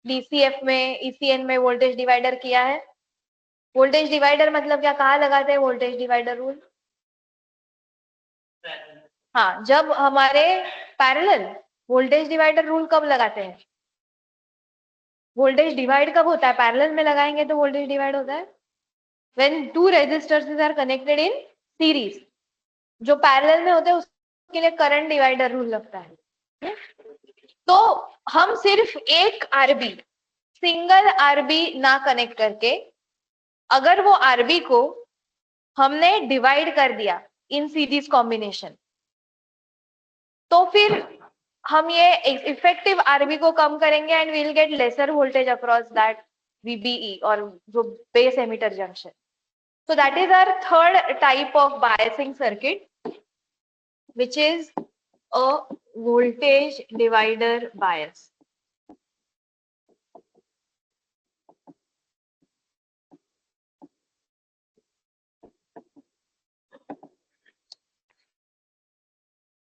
डीसीएफ में, ईसीएन में वोल्टेज डिवाइडर किया है. वोल्टेज डिवाइडर मतलब क्या, कहाँ लगाते हैं वोल्टेज डिवाइडर रूल? हाँ, जब हमारे पैरेलल. वोल्टेज डिवाइडर रूल कब लगाते हैं? वोल्टेज डिवाइड कब होता है? पैरेलल में लगाएंगे तो वोल्टेज डिवाइड होता है when two resistors are connected in series. जो पैरेलल में होते हैं उसके लिए करंट डिवाइडर रूल लगता है. तो हम सिर्फ एक आरबी, सिंगल आरबी ना कनेक्ट करके, अगर वो आरबी को हमने डिवाइड कर दिया इन सीरीज कॉम्बिनेशन, तो फिर हम ये इफेक्टिव आरबी को कम करेंगे and we will get lesser voltage across that VBE और जो base emitter junction. So that is our third type of biasing circuit, which is a voltage divider bias.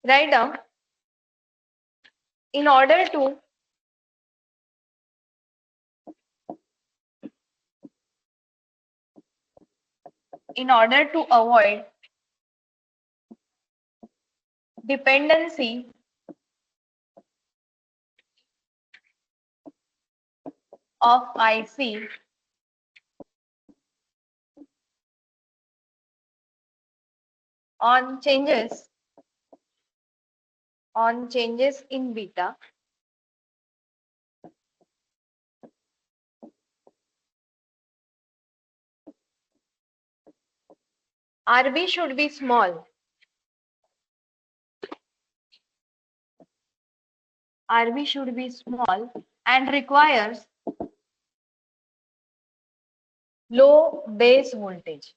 Right now, in order to avoid dependency of IC on changes in beta, RB should be small. RB should be small and requires low base voltage.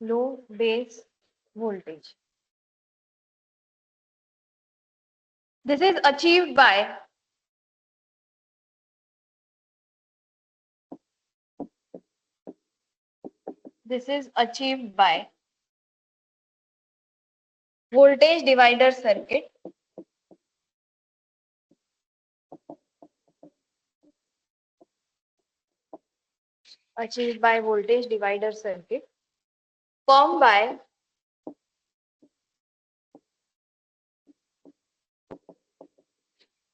Low base voltage. This is achieved by voltage divider circuit, formed by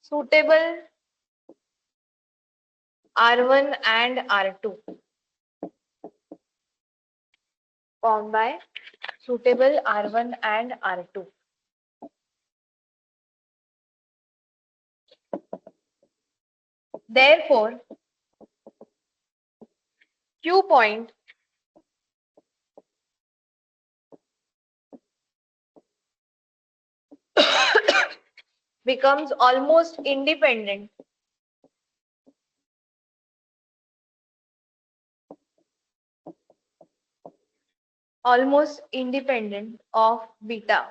suitable R1 and R2. Formed by suitable R1 and R2. Therefore, Q point becomes almost independent of beta.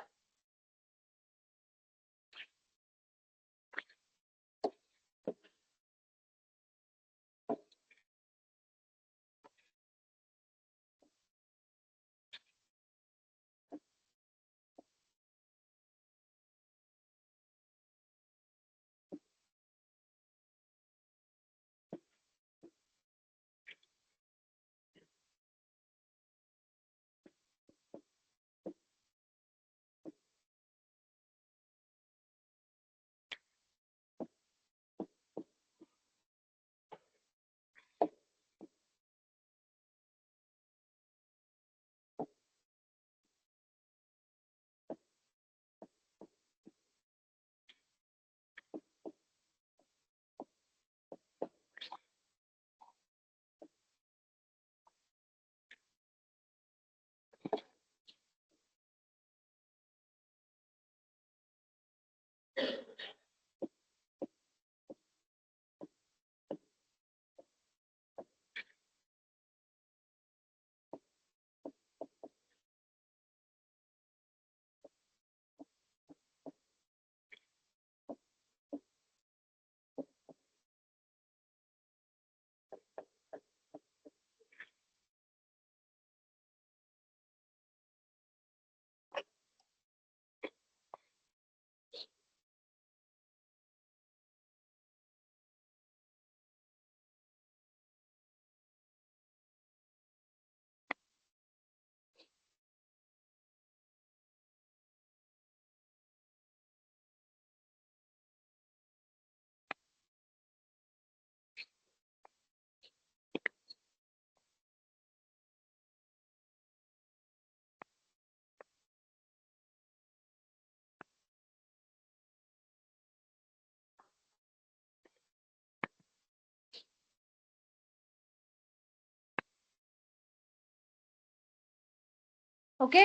Okay,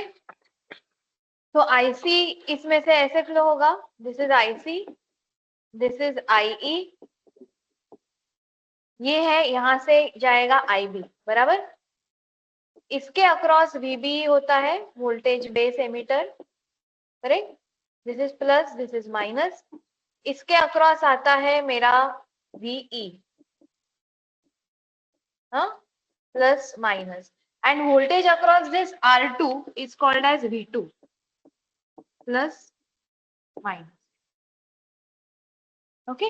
तो IC इसमें से ऐसे flow होगा, this is IC, this is IE, ये है, यहां से जाएगा आईबी, बराबर। इसके अक्रॉस वीबी होता है, voltage base emitter, correct. This is plus, this is minus. इसके अक्रॉस आता है मेरा वीई, हाँ, plus minus, and voltage across this R2 is called as V2, plus minus, okay.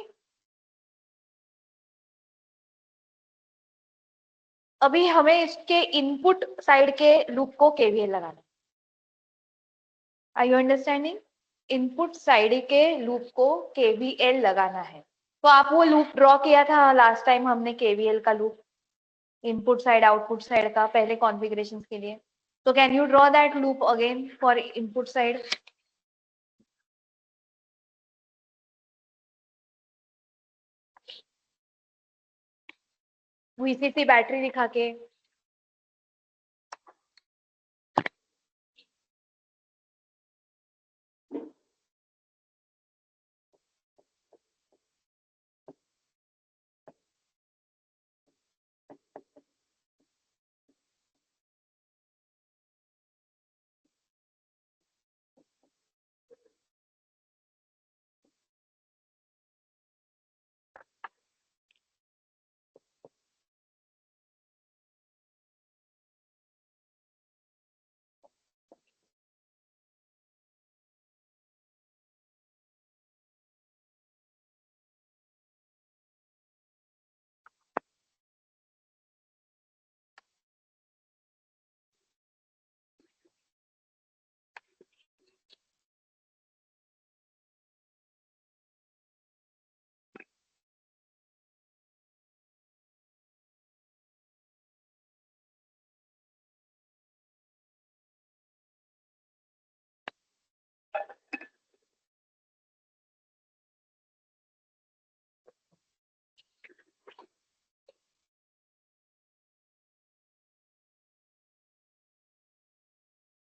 अभी हमें इसके इनपुट साइड के लूप को केवीएल लगाना है। Are you understanding? Input side के लूप को केवीएल लगाना है। तो आप वो लूप ड्रॉ किया था लास्ट टाइम हमने, केवीएल का loop, input side output side का, पहले कॉन्फ़िगरेशन के लिए। तो can you draw that loop again for input side? VCC battery दिखा के।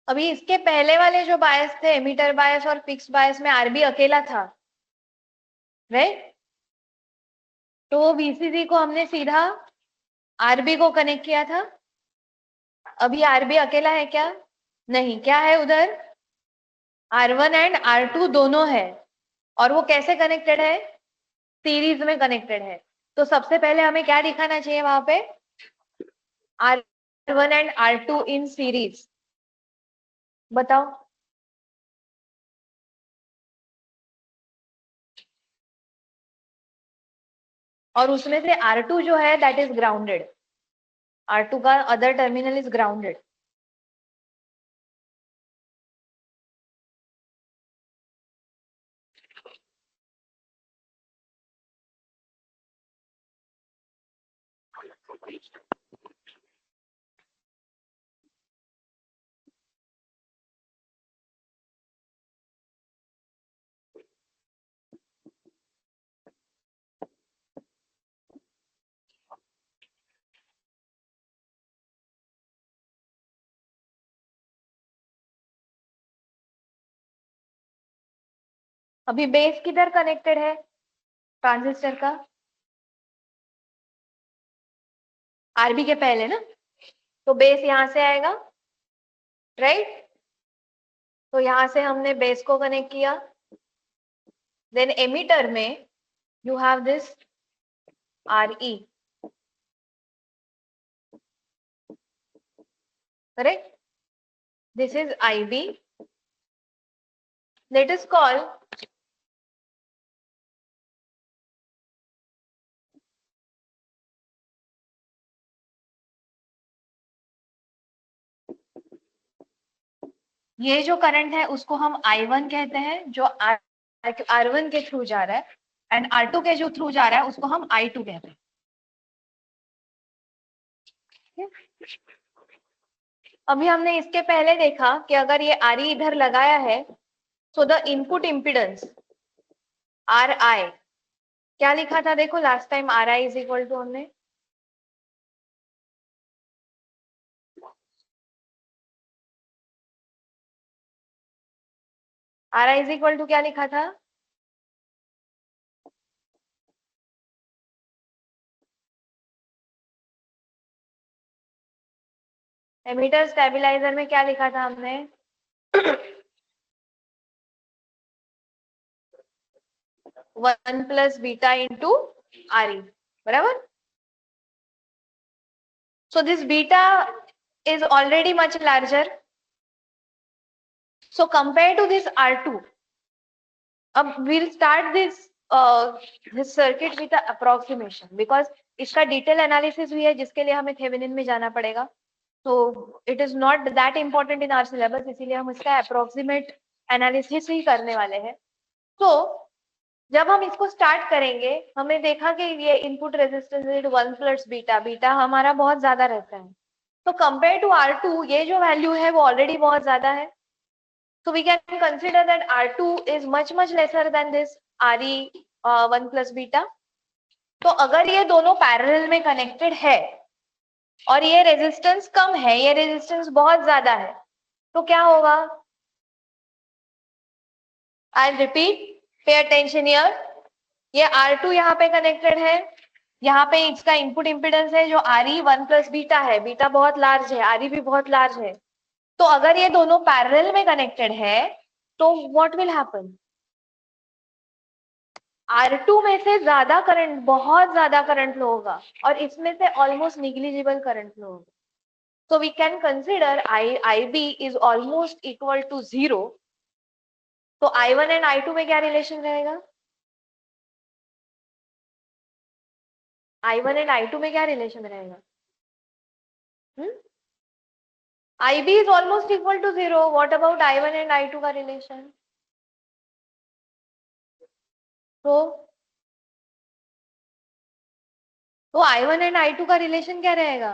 अभी इसके पहले वाले जो बायस थे, एमिटर बायस और फिक्स बायस में आरबी अकेला था, राइट? तो वीसीसी को हमने सीधा आरबी को कनेक्ट किया था। अभी आरबी अकेला है क्या? नहीं, क्या है उधर? R1 एंड R2 दोनों है। और वो कैसे कनेक्टेड है? सीरीज में कनेक्टेड है। तो सबसे पहले हमें क्या दिखाना चाहिए वहां पे? R1 and R2 in series. बताओ। और उसमें से R2 जो है दैट इज ग्राउंडेड। R2 का अदर टर्मिनल इज ग्राउंडेड। अभी बेस किधर कनेक्टेड है ट्रांजिस्टर का? आरबी के पहले ना, तो बेस यहां से आएगा, राइट? तो यहां से हमने बेस को कनेक्ट किया। देन एमिटर में you have this RE, correct? This is IB. Let us call ये जो करंट है उसको हम I1 कहते हैं, जो R1 के थ्रू जा रहा है, एंड R2 के जो थ्रू जा रहा है उसको हम I2 कहते हैं। अभी हमने इसके पहले देखा कि अगर ये RE इधर लगाया है, so the input impedance RI, क्या लिखा था देखो last time? RI is equal to, हमने RI इज इक्वल टू क्या लिखा था? एमीटर स्टेबलाइजर में क्या लिखा था हमने? 1 प्लस बीटा इंटू RE, बराबर? So this beta is already much larger. So compared to this R2, we'll start this circuit with the approximation, because इसका detail analysis भी है जिसके लिए हमें थेवेनिन में जाना पड़ेगा. So it is not that important in our syllabus, इसीलिए हम इसका approximate analysis ही करने वाले हैं. तो जब हम इसको स्टार्ट करेंगे, हमें देखा कि ये input resistance 1 plus beta, beta हमारा बहुत ज्यादा रहता है. तो कंपेयर टू R2 ये जो वैल्यू है वो ऑलरेडी बहुत ज्यादा है. So we can consider that R2 is much lesser than this RE 1 plus beta. तो अगर ये दोनों पैरेलल में कनेक्टेड है और ये रेजिस्टेंस कम है, ये रेजिस्टेंस बहुत ज्यादा है, तो क्या होगा? I'll repeat, pay attention here. ये R2 यहाँ पे कनेक्टेड है, यहाँ पे इसका इनपुट इम्पिडेंस है जो RE 1 प्लस बीटा है, बीटा बहुत लार्ज है, RE भी बहुत लार्ज है. तो अगर ये दोनों पैरेलल में कनेक्टेड है तो व्हाट विल हैपन? R2 में से ज्यादा करंट, बहुत ज्यादा करंट फ्लो होगा, और इसमें से ऑलमोस्ट निग्लिजिबल करंट फ्लो होगा. So we can consider IB is almost equal to 0. तो I1 एंड I2 में क्या रिलेशन रहेगा? I1 एंड I2 में क्या रिलेशन रहेगा? IB is almost equal to 0. What about I1 and I2 का relation? तो I1 एंड I2 का रिलेशन क्या रहेगा?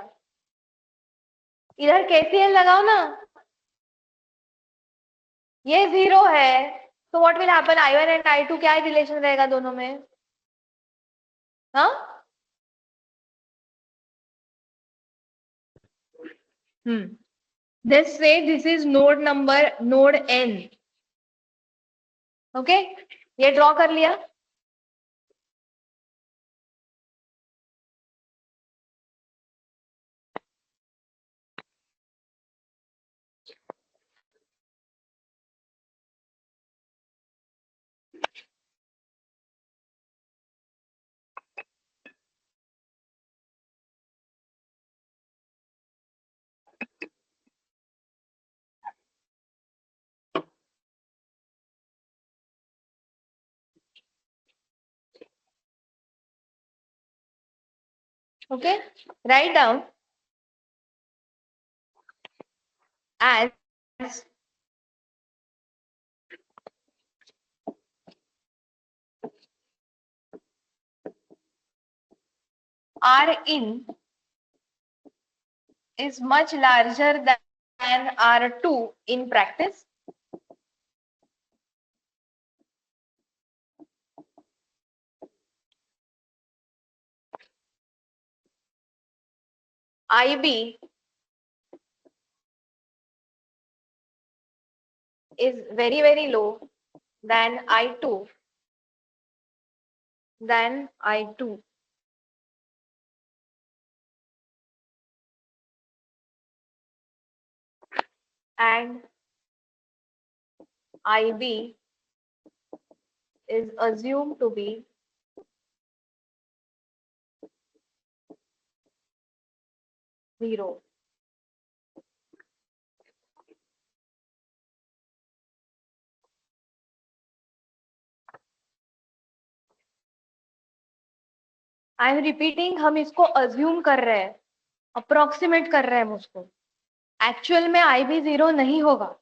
इधर KCL लगाओ ना, ये 0 है, तो what will happen? I1 and I2 क्या रिलेशन रहेगा दोनों में? हाँ, This say this is node number node n. Okay ये ड्रॉ कर लिया. Okay, write down as R in is much larger than R2 in practice. IB is very low than I2 and IB is assumed to be zero. I am repeating, हम इसको assume कर रहे हैं, approximate कर रहे हैं उसको. Actual में IB जीरो नहीं होगा.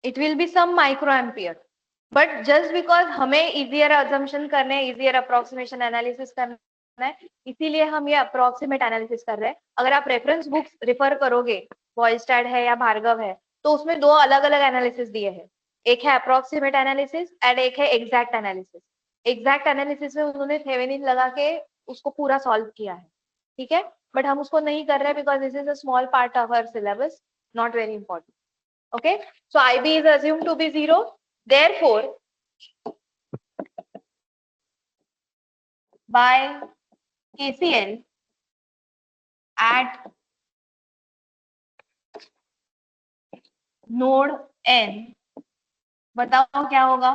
It will be some micro ampere. But just because हमें इजियर अजम्पशन करने, इजियर अप्रोक्सीमेशन एनालिसिस करना है, इसीलिए हम ये अप्रोक्सीमेट एनालिसिस कर रहे हैं. अगर आप रेफरेंस बुक्स रिफर करोगे, वॉइस्टैड है या भार्गव है, तो उसमें दो अलग अलग एनालिसिस दिए हैं. एक है अप्रोक्सीमेट एनालिसिस एंड एक है एग्जैक्ट एनालिसिस. एग्जैक्ट एनालिसिस में उन्होंने थेवेनिन लगा के उसको पूरा सॉल्व किया है. ठीक है, बट हम उसको नहीं कर रहे हैं because this is a small part of our syllabus, not very important. Okay, so IB is assumed to be zero. Therefore, by KCL at node n, बताओ क्या होगा.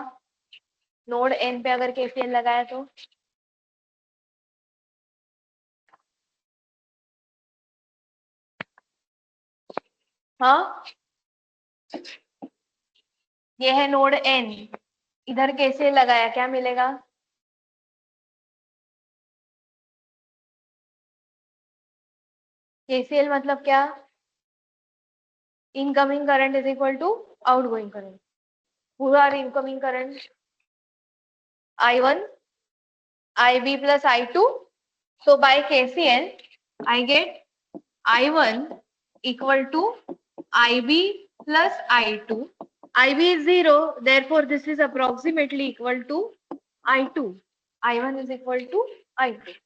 नोड n पे अगर KCL लगाया तो हाँ, ये है नोड n, इधर KCL लगाया, क्या मिलेगा. KCL मतलब क्या, incoming current is equal to outgoing current. पूरा incoming current I1 IB plus I2. So by KCL I get I1 equal to IB plus I2. IB is 0, therefore this is approximately equal to I2. I1 is equal to I2.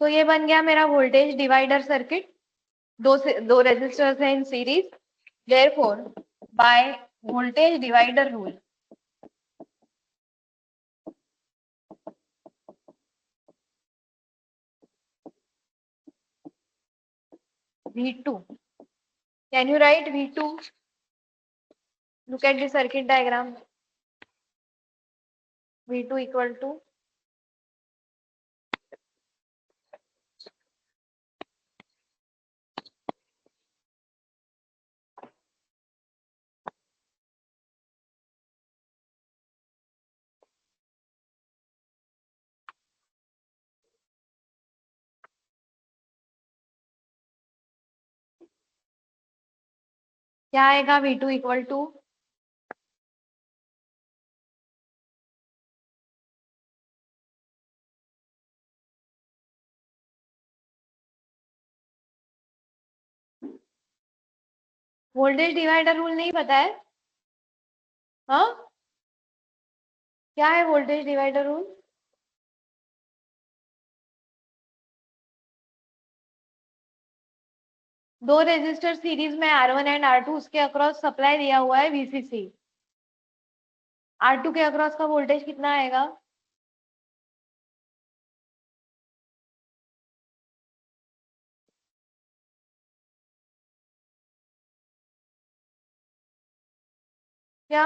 तो ये बन गया मेरा voltage divider circuit. दो resistors हैं in series. Therefore by voltage divider rule, V2. Can you write V2? Look at the circuit diagram. V2 equal to क्या आएगा. V2 equal to voltage divider rule नहीं पता है. हाँ, क्या है वोल्टेज डिवाइडर रूल? दो रेजिस्टर सीरीज में R1 एंड R2, उसके अक्रॉस सप्लाई दिया हुआ है VCC। R2 के अक्रॉस का वोल्टेज कितना आएगा? क्या?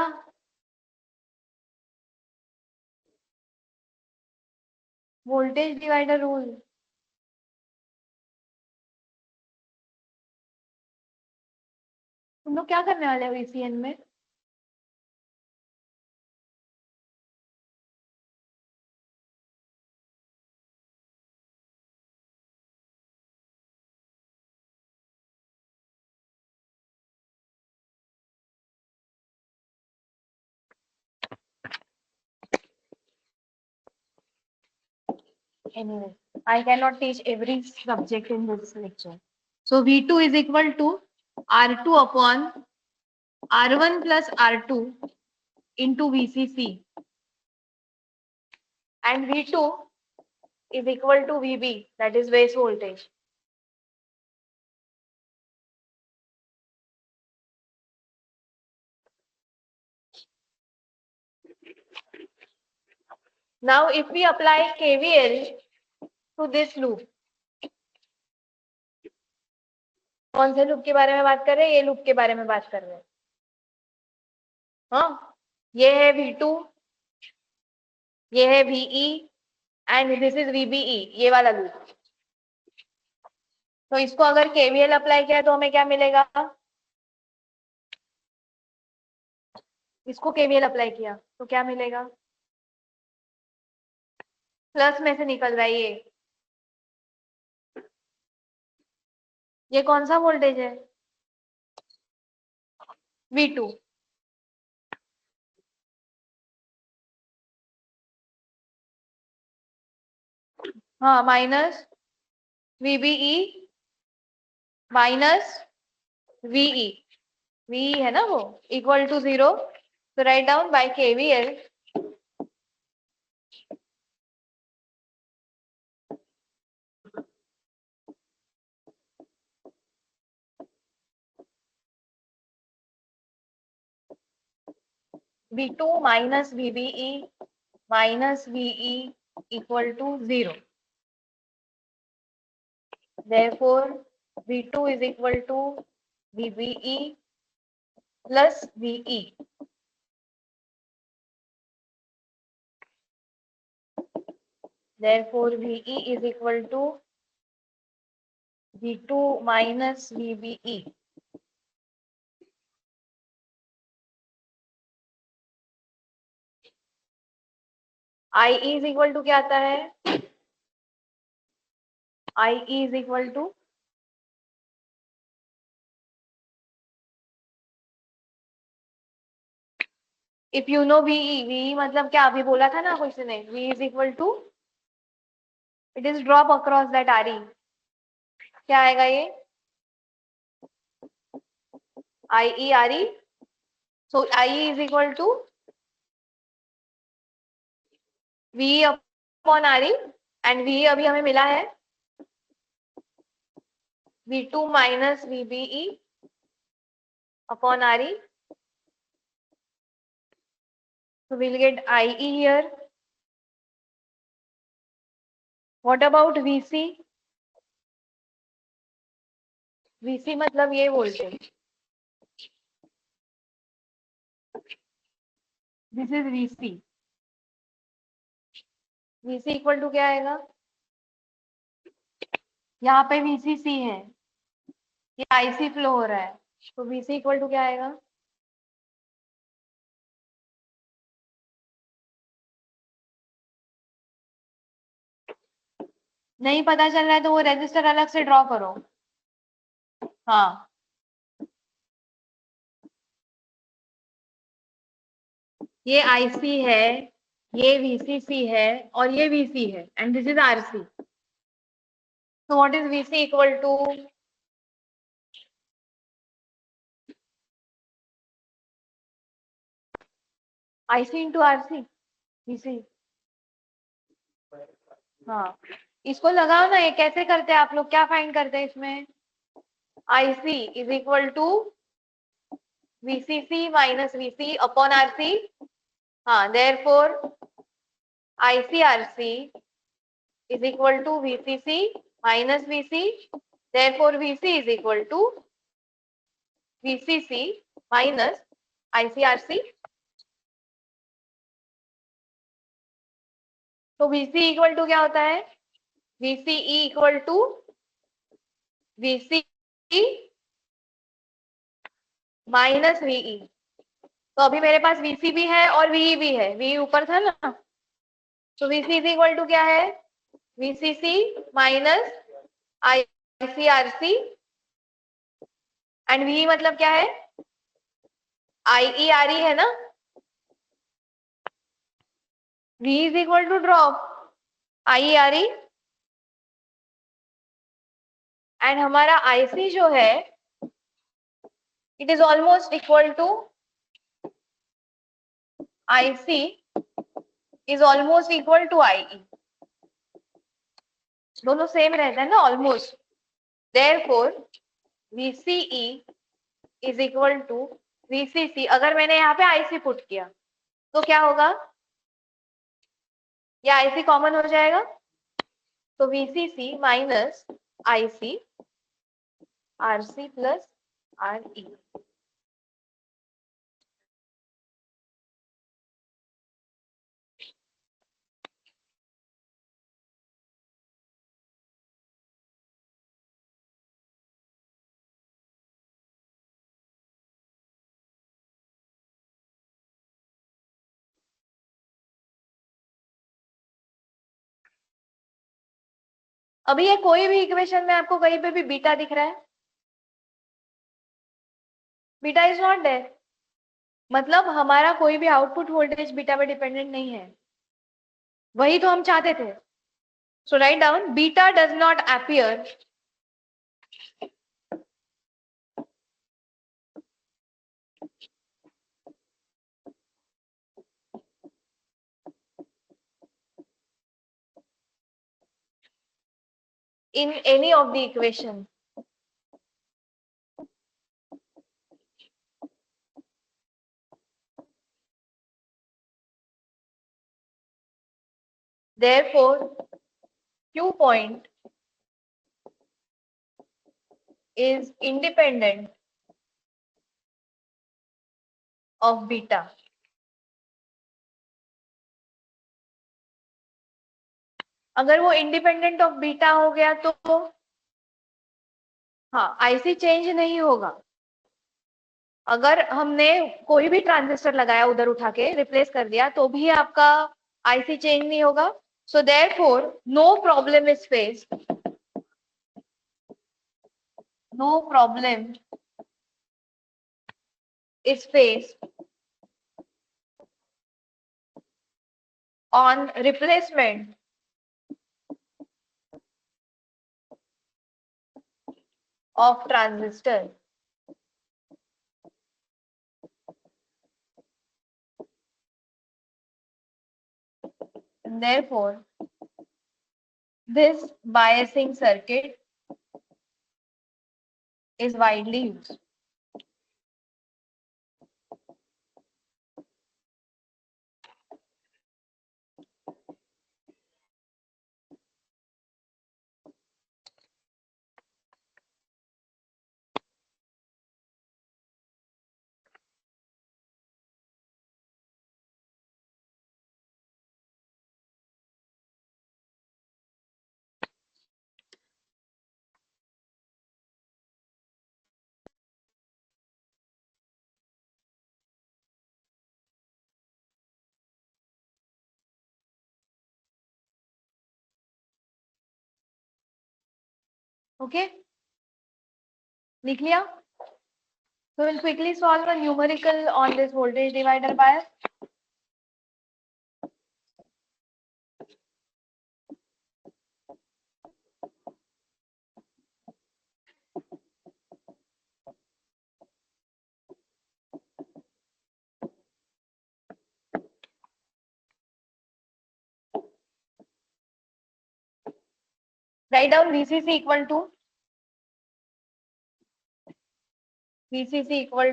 Voltage divider rule. तुम लोग क्या करने वाले हो ECN में? Anyway, I cannot teach every subject in this lecture. So V2 is equal to R2 upon R1 plus R2 into VCC, and V2 is equal to VB, that is base voltage. Now if we apply KVL to this loop, कौन से loop के बारे में बात कर रहे हैं? ये लूप के बारे में बात कर रहे हैं। हाँ, ये है V2, ये है VE and this is VBE, ये वाला लूप। तो इसको अगर KVL अप्लाई किया तो हमें क्या मिलेगा? इसको KVL अप्लाई किया तो क्या मिलेगा? प्लस में से निकल रहा है ये कौन सा वोल्टेज है? V2। हाँ, minus VBE minus VE, VE है ना वो, इक्वल टू 0। तो write down by KVL V2 minus VBE minus VE equal to 0. Therefore, V2 is equal to VBE plus VE. Therefore, VE is equal to V2 minus VBE. IE is equal to क्या आता है? IE is equal to if you know VE, VE मतलब क्या? अभी बोला था ना किसी ने, V is equal to it is drop across that RE. क्या आएगा ये? IE RE. So IE is equal to VE upon RE and VE अभी हमें मिला है V2 minus VBE upon RE. So we'll get IE here. What about VC? VC मतलब ये voltage, this is VC। VC equal to क्या आएगा? यहाँ पे VCC है, ये IC फ्लो हो रहा है, तो VC इक्वल टू क्या आएगा? नहीं पता चल रहा है तो वो रेजिस्टर अलग से ड्रॉ करो। हाँ, ये IC है, ये VCC है और ये VC है and this is RC। So what is VC equal to? IC into RC VC. हाँ, इसको लगाओ ना, ये कैसे करते हैं आप लोग, क्या फाइंड करते हैं इसमें? IC is equal to VCC minus VC upon RC. हाँ, therefore ICRC is equal to VCC minus VC. Therefore, VC is equal to VCC minus ICRC. तो VC इक्वल टू क्या होता है? VCE equal to VC minus VE। तो अभी मेरे पास VC भी है और VE भी है, VE ऊपर था ना, तो VC इज इक्वल टू क्या है? VCC minus ICRC and VE मतलब क्या है? IERE है ना। V is equal to drop IERE and हमारा IC जो है it is almost equal to IC is almost equal to IE। दोनों सेम रहता है ना almost. Therefore VCE is equal to VCC। अगर मैंने यहाँ पे IC पुट किया तो क्या होगा? या IC कॉमन हो जाएगा, तो VCC minus IC RC plus RE। अभी ये कोई भी इक्वेशन में आपको कहीं पे भी बीटा दिख रहा है? बीटा इज नॉट देयर, मतलब हमारा कोई भी आउटपुट वोल्टेज बीटा पे डिपेंडेंट नहीं है। वही तो हम चाहते थे। So write down beta does not appear in any of the equation. Therefore, Q point is independent of beta. अगर वो इंडिपेंडेंट ऑफ बीटा हो गया तो हाँ, आईसी चेंज नहीं होगा। अगर हमने कोई भी ट्रांजिस्टर लगाया उधर उठा के रिप्लेस कर दिया तो भी आपका आईसी चेंज नहीं होगा। So therefore no problem is faced, no problem is faced on replacement of transistor. And therefore, this biasing circuit is widely used. Okay, लिख लिया? So we'll quickly solve a numerical on this voltage divider bias. Write down VCC equal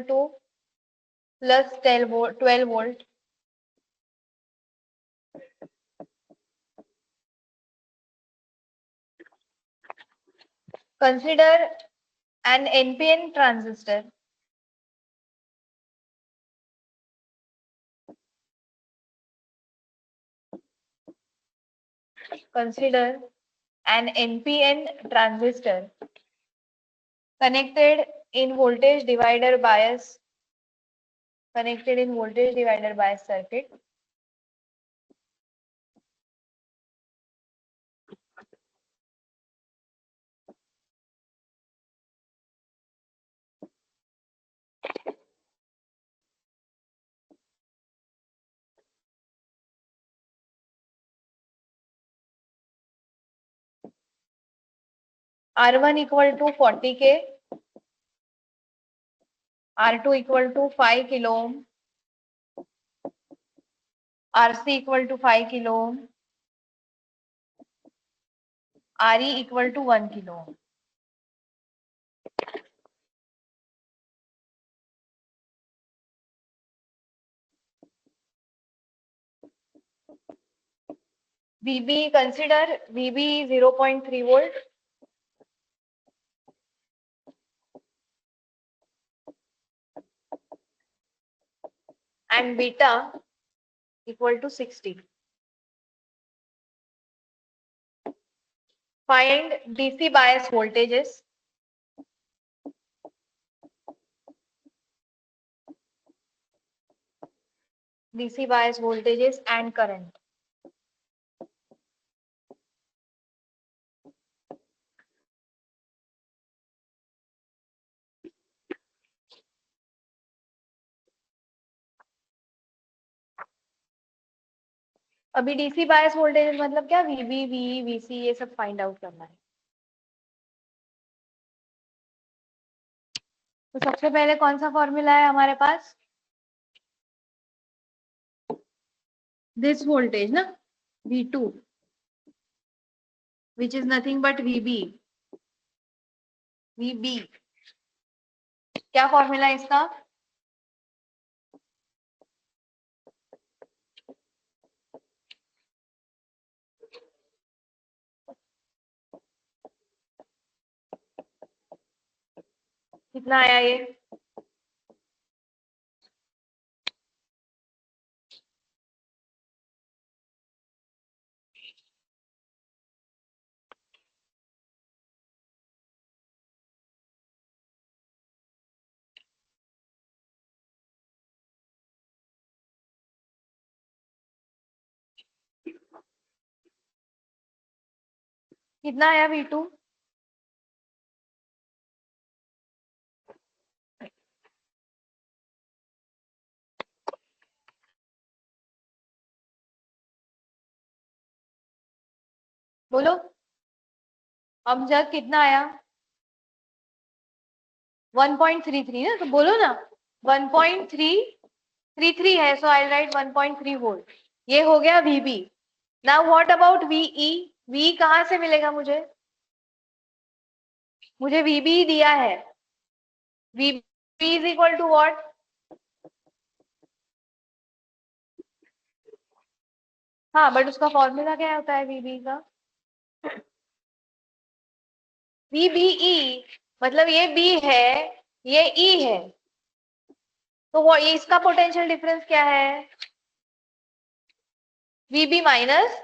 to plus 12 volt. Consider an NPN transistor. Consider an NPN transistor connected in voltage divider bias circuit. R1 equal to 40K, R2 equal to 5 kilo ohm, RC equal to 5 kilo ohm, RE equal to 1 kilo ohm. VB, consider VB 0.3 volt and beta equal to 60. Find DC bias voltages. DC bias voltages and current. अभी DC bias voltage मतलब क्या, वीबी, we, VC, ये सब find out करना है. तो सबसे पहले कौन सा फॉर्मूला है हमारे पास, दिस वोल्टेज ना, V2 which is nothing but VB. क्या फॉर्मूला है इसका, कितना आया ये, कितना आया V2, बोलो अमजद कितना आया, 1.33 ना, तो बोलो ना 1.333 है, सो आई राइट 1.3 वोल्ट. ये हो गया VB. Now what about VE, V कहाँ से मिलेगा मुझे VB दिया है, VB is equal to what, हाँ बट उसका फॉर्मूला क्या होता है VB का, VBE, मतलब ये B है, ये E है, तो वो ये इसका पोटेंशियल डिफरेंस क्या है, VB माइनस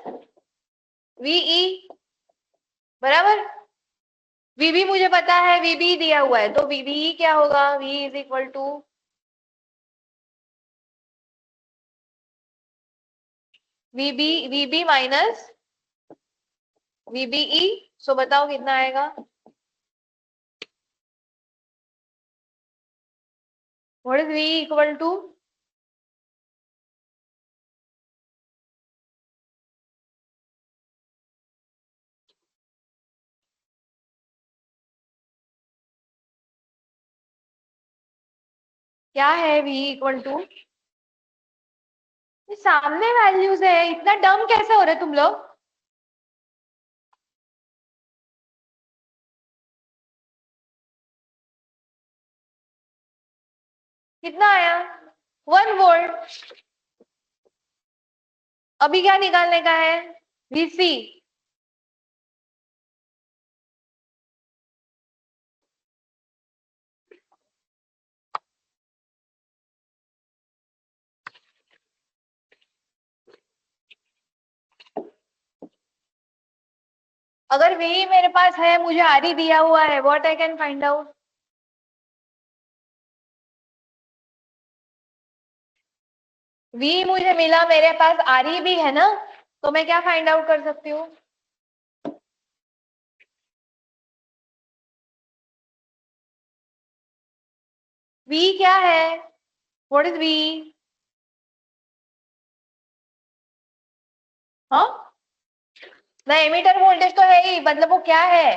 VE, बराबर. VB मुझे पता है, VB दिया हुआ है, तो VBE क्या होगा, V is equal to VB minus VBE. So बताओ कितना आएगा, what is V equal to, क्या है V इक्वल टू, सामने वैल्यूज है, इतना डम कैसे हो रहे तुम लोग. कितना आया 1 वोल्ट। अभी क्या निकालने का है वीसी। अगर वी मेरे पास है, मुझे आर दिया हुआ है, what I can find out. V मुझे मिला, मेरे पास आर भी है ना, तो मैं क्या फाइंड आउट कर सकती हूँ। वी क्या है, व्हाट इज वी। हाँ, द एमिटर वोल्टेज तो है ही, मतलब वो क्या है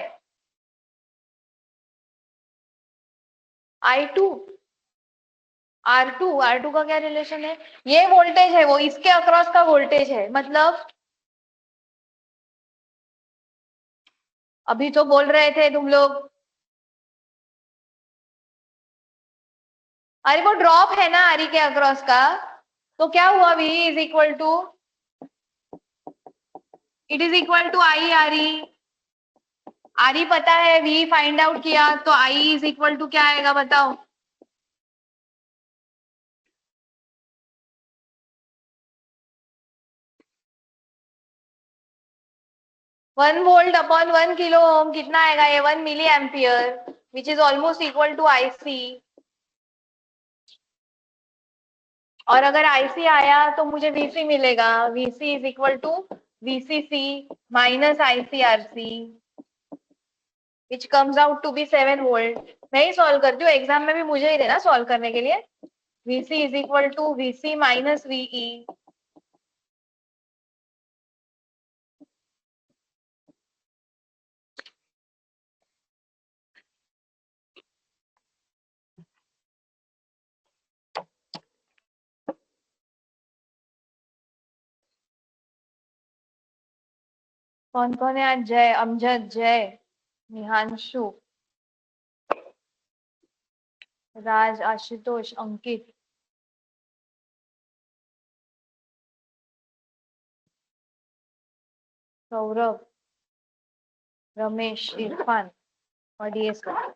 I2। R2 का क्या रिलेशन है, ये वोल्टेज है वो इसके अक्रॉस का वोल्टेज है, मतलब अभी तो बोल रहे थे तुम लोग। अरे वो ड्रॉप है ना आरी के अक्रॉस का, तो क्या हुआ V is equal to, it is equal to I RE. RE पता है, V फाइंड आउट किया, तो I इज इक्वल टू क्या आएगा बताओ। 1 वोल्ट अपॉन 1 किलो ओम कितना आएगा, ये 1 milli ampere, which is almost equal to IC। और अगर IC आया तो मुझे VC मिलेगा, VC is equal to VCC minus ICRC, which comes out to be 7 volt. मैं ही सॉल्व करती हूँ, एग्जाम में भी मुझे ही देना सॉल्व करने के लिए। VC is equal to VC minus VE। कौन कौन है आज, जय, अमजद, जय, निहांशु, राज, आशुतोष, अंकित, सौरभ, रमेश, इरफान और DS का।